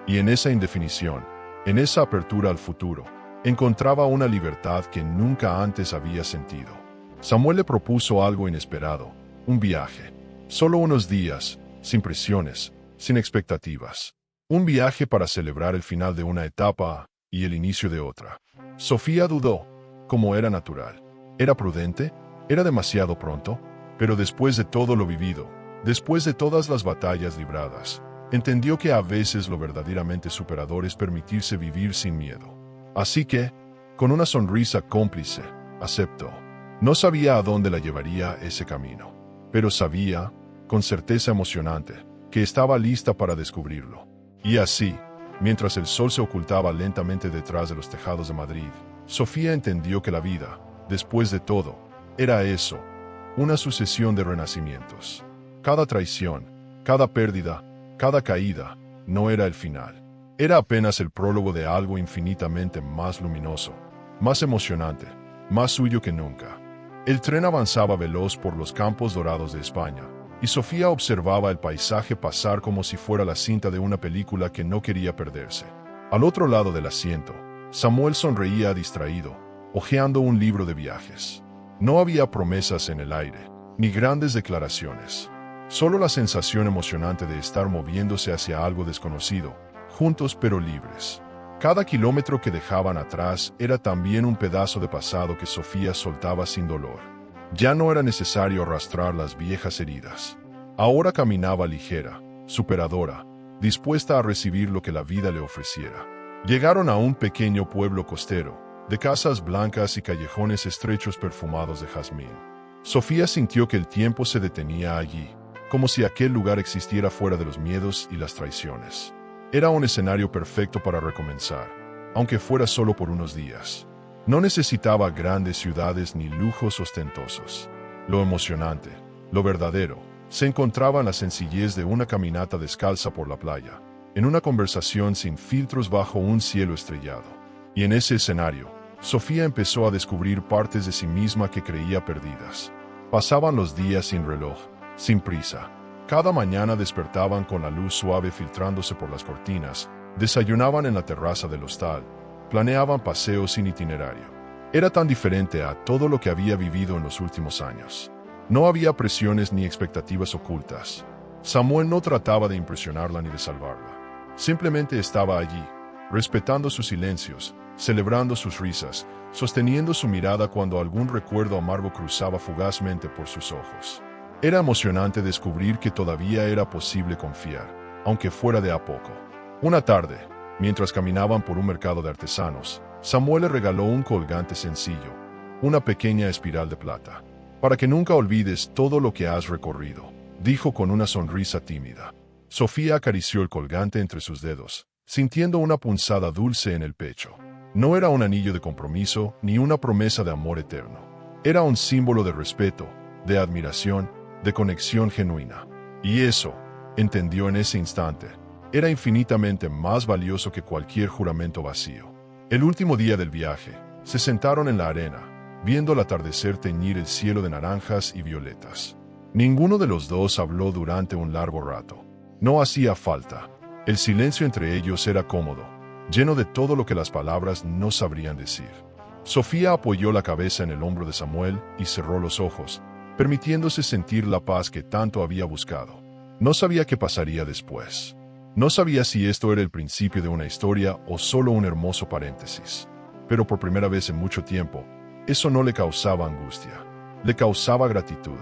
Y en esa indefinición, en esa apertura al futuro, encontraba una libertad que nunca antes había sentido. Samuel le propuso algo inesperado: un viaje. Solo unos días, sin presiones, sin expectativas. Un viaje para celebrar el final de una etapa y el inicio de otra. Sofía dudó, como era natural. ¿Era prudente? ¿Era demasiado pronto? Pero después de todo lo vivido, después de todas las batallas libradas, entendió que a veces lo verdaderamente superador es permitirse vivir sin miedo. Así que, con una sonrisa cómplice, aceptó. No sabía a dónde la llevaría ese camino, pero sabía, con certeza emocionante, que estaba lista para descubrirlo. Y así, mientras el sol se ocultaba lentamente detrás de los tejados de Madrid, Sofía entendió que la vida, después de todo, era eso: una sucesión de renacimientos. Cada traición, cada pérdida, cada caída, no era el final. Era apenas el prólogo de algo infinitamente más luminoso, más emocionante, más suyo que nunca. El tren avanzaba veloz por los campos dorados de España, y Sofía observaba el paisaje pasar como si fuera la cinta de una película que no quería perderse. Al otro lado del asiento, Samuel sonreía distraído, hojeando un libro de viajes. No había promesas en el aire, ni grandes declaraciones. Solo la sensación emocionante de estar moviéndose hacia algo desconocido, juntos pero libres. Cada kilómetro que dejaban atrás era también un pedazo de pasado que Sofía soltaba sin dolor. Ya no era necesario arrastrar las viejas heridas. Ahora caminaba ligera, superadora, dispuesta a recibir lo que la vida le ofreciera. Llegaron a un pequeño pueblo costero, de casas blancas y callejones estrechos perfumados de jazmín. Sofía sintió que el tiempo se detenía allí, como si aquel lugar existiera fuera de los miedos y las traiciones. Era un escenario perfecto para recomenzar, aunque fuera solo por unos días. No necesitaba grandes ciudades ni lujos ostentosos. Lo emocionante, lo verdadero, se encontraba en la sencillez de una caminata descalza por la playa, en una conversación sin filtros bajo un cielo estrellado. Y en ese escenario, Sofía empezó a descubrir partes de sí misma que creía perdidas. Pasaban los días sin reloj, sin prisa. Cada mañana despertaban con la luz suave filtrándose por las cortinas, desayunaban en la terraza del hostal, planeaban paseos sin itinerario. Era tan diferente a todo lo que había vivido en los últimos años. No había presiones ni expectativas ocultas. Samuel no trataba de impresionarla ni de salvarla. Simplemente estaba allí, respetando sus silencios, celebrando sus risas, sosteniendo su mirada cuando algún recuerdo amargo cruzaba fugazmente por sus ojos. Era emocionante descubrir que todavía era posible confiar, aunque fuera de a poco. Una tarde, mientras caminaban por un mercado de artesanos, Samuel le regaló un colgante sencillo, una pequeña espiral de plata. Para que nunca olvides todo lo que has recorrido, dijo con una sonrisa tímida. Sofía acarició el colgante entre sus dedos, sintiendo una punzada dulce en el pecho. No era un anillo de compromiso ni una promesa de amor eterno. Era un símbolo de respeto, de admiración, de conexión genuina. Y eso, entendió en ese instante, era infinitamente más valioso que cualquier juramento vacío. El último día del viaje, se sentaron en la arena, viendo el atardecer teñir el cielo de naranjas y violetas. Ninguno de los dos habló durante un largo rato. No hacía falta. El silencio entre ellos era cómodo, lleno de todo lo que las palabras no sabrían decir. Sofía apoyó la cabeza en el hombro de Samuel y cerró los ojos, permitiéndose sentir la paz que tanto había buscado. No sabía qué pasaría después. No sabía si esto era el principio de una historia o solo un hermoso paréntesis. Pero por primera vez en mucho tiempo, eso no le causaba angustia. Le causaba gratitud.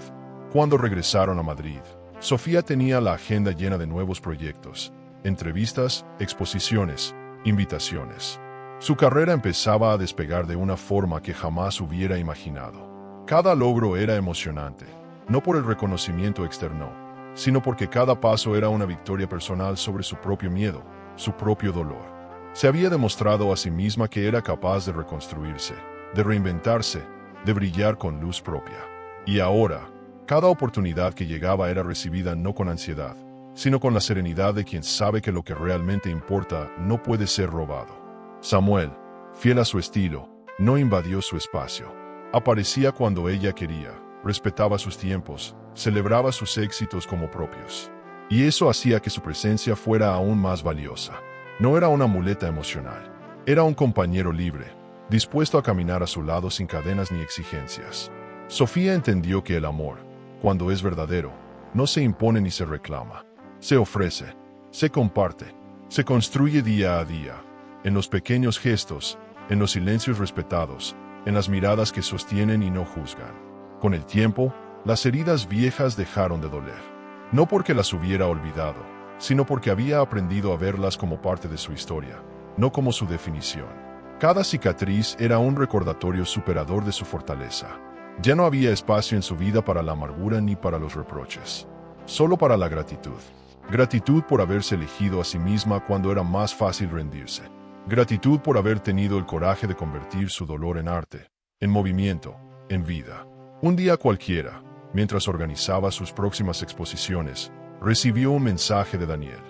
Cuando regresaron a Madrid, Sofía tenía la agenda llena de nuevos proyectos, entrevistas, exposiciones, invitaciones. Su carrera empezaba a despegar de una forma que jamás hubiera imaginado. Cada logro era emocionante, no por el reconocimiento externo, sino porque cada paso era una victoria personal sobre su propio miedo, su propio dolor. Se había demostrado a sí misma que era capaz de reconstruirse, de reinventarse, de brillar con luz propia. Y ahora, cada oportunidad que llegaba era recibida no con ansiedad, sino con la serenidad de quien sabe que lo que realmente importa no puede ser robado. Samuel, fiel a su estilo, no invadió su espacio. Aparecía cuando ella quería, respetaba sus tiempos, celebraba sus éxitos como propios. Y eso hacía que su presencia fuera aún más valiosa. No era una muleta emocional, era un compañero libre, dispuesto a caminar a su lado sin cadenas ni exigencias. Sofía entendió que el amor, cuando es verdadero, no se impone ni se reclama. Se ofrece, se comparte, se construye día a día, en los pequeños gestos, en los silencios respetados, en las miradas que sostienen y no juzgan. Con el tiempo, las heridas viejas dejaron de doler. No porque las hubiera olvidado, sino porque había aprendido a verlas como parte de su historia, no como su definición. Cada cicatriz era un recordatorio superador de su fortaleza. Ya no había espacio en su vida para la amargura ni para los reproches, solo para la gratitud. Gratitud por haberse elegido a sí misma cuando era más fácil rendirse. Gratitud por haber tenido el coraje de convertir su dolor en arte, en movimiento, en vida. Un día cualquiera, mientras organizaba sus próximas exposiciones, recibió un mensaje de Daniel.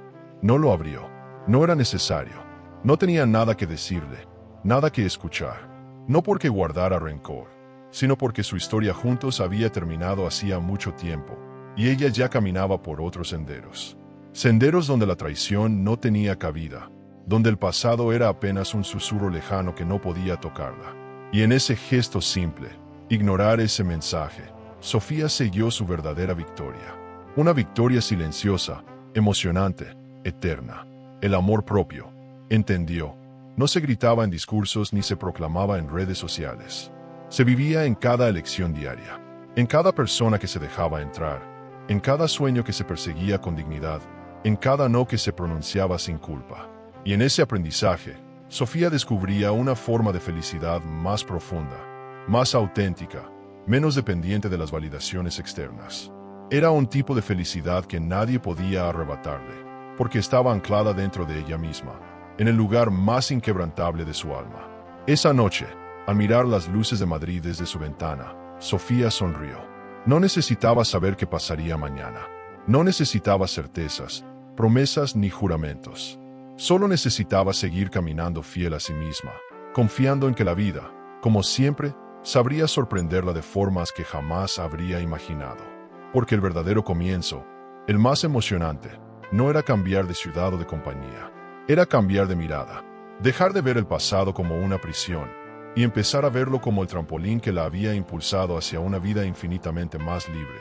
No lo abrió. No era necesario. No tenía nada que decirle, nada que escuchar. No porque guardara rencor, sino porque su historia juntos había terminado hacía mucho tiempo, y ella ya caminaba por otros senderos. Senderos donde la traición no tenía cabida, donde el pasado era apenas un susurro lejano que no podía tocarla. Y en ese gesto simple, ignorar ese mensaje, Sofía selló su verdadera victoria. Una victoria silenciosa, emocionante, eterna. El amor propio, entendió, no se gritaba en discursos ni se proclamaba en redes sociales. Se vivía en cada elección diaria, en cada persona que se dejaba entrar, en cada sueño que se perseguía con dignidad, en cada no que se pronunciaba sin culpa. Y en ese aprendizaje, Sofía descubría una forma de felicidad más profunda, más auténtica, menos dependiente de las validaciones externas. Era un tipo de felicidad que nadie podía arrebatarle, porque estaba anclada dentro de ella misma, en el lugar más inquebrantable de su alma. Esa noche, al mirar las luces de Madrid desde su ventana, Sofía sonrió. No necesitaba saber qué pasaría mañana. No necesitaba certezas, promesas ni juramentos. Solo necesitaba seguir caminando fiel a sí misma, confiando en que la vida, como siempre, sabría sorprenderla de formas que jamás habría imaginado. Porque el verdadero comienzo, el más emocionante, no era cambiar de ciudad o de compañía. Era cambiar de mirada, dejar de ver el pasado como una prisión, y empezar a verlo como el trampolín que la había impulsado hacia una vida infinitamente más libre,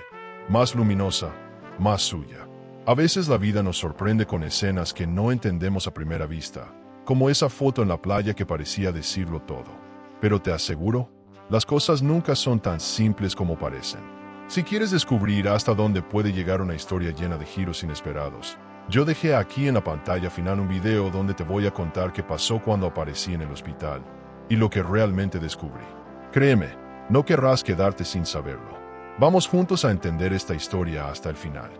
más luminosa, más suya. A veces la vida nos sorprende con escenas que no entendemos a primera vista, como esa foto en la playa que parecía decirlo todo. Pero te aseguro, las cosas nunca son tan simples como parecen. Si quieres descubrir hasta dónde puede llegar una historia llena de giros inesperados, yo dejé aquí en la pantalla final un video donde te voy a contar qué pasó cuando aparecí en el hospital y lo que realmente descubrí. Créeme, no querrás quedarte sin saberlo. Vamos juntos a entender esta historia hasta el final.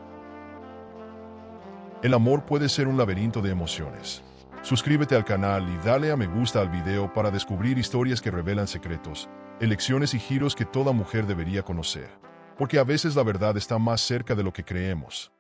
El amor puede ser un laberinto de emociones. Suscríbete al canal y dale a me gusta al video para descubrir historias que revelan secretos, elecciones y giros que toda mujer debería conocer. Porque a veces la verdad está más cerca de lo que creemos.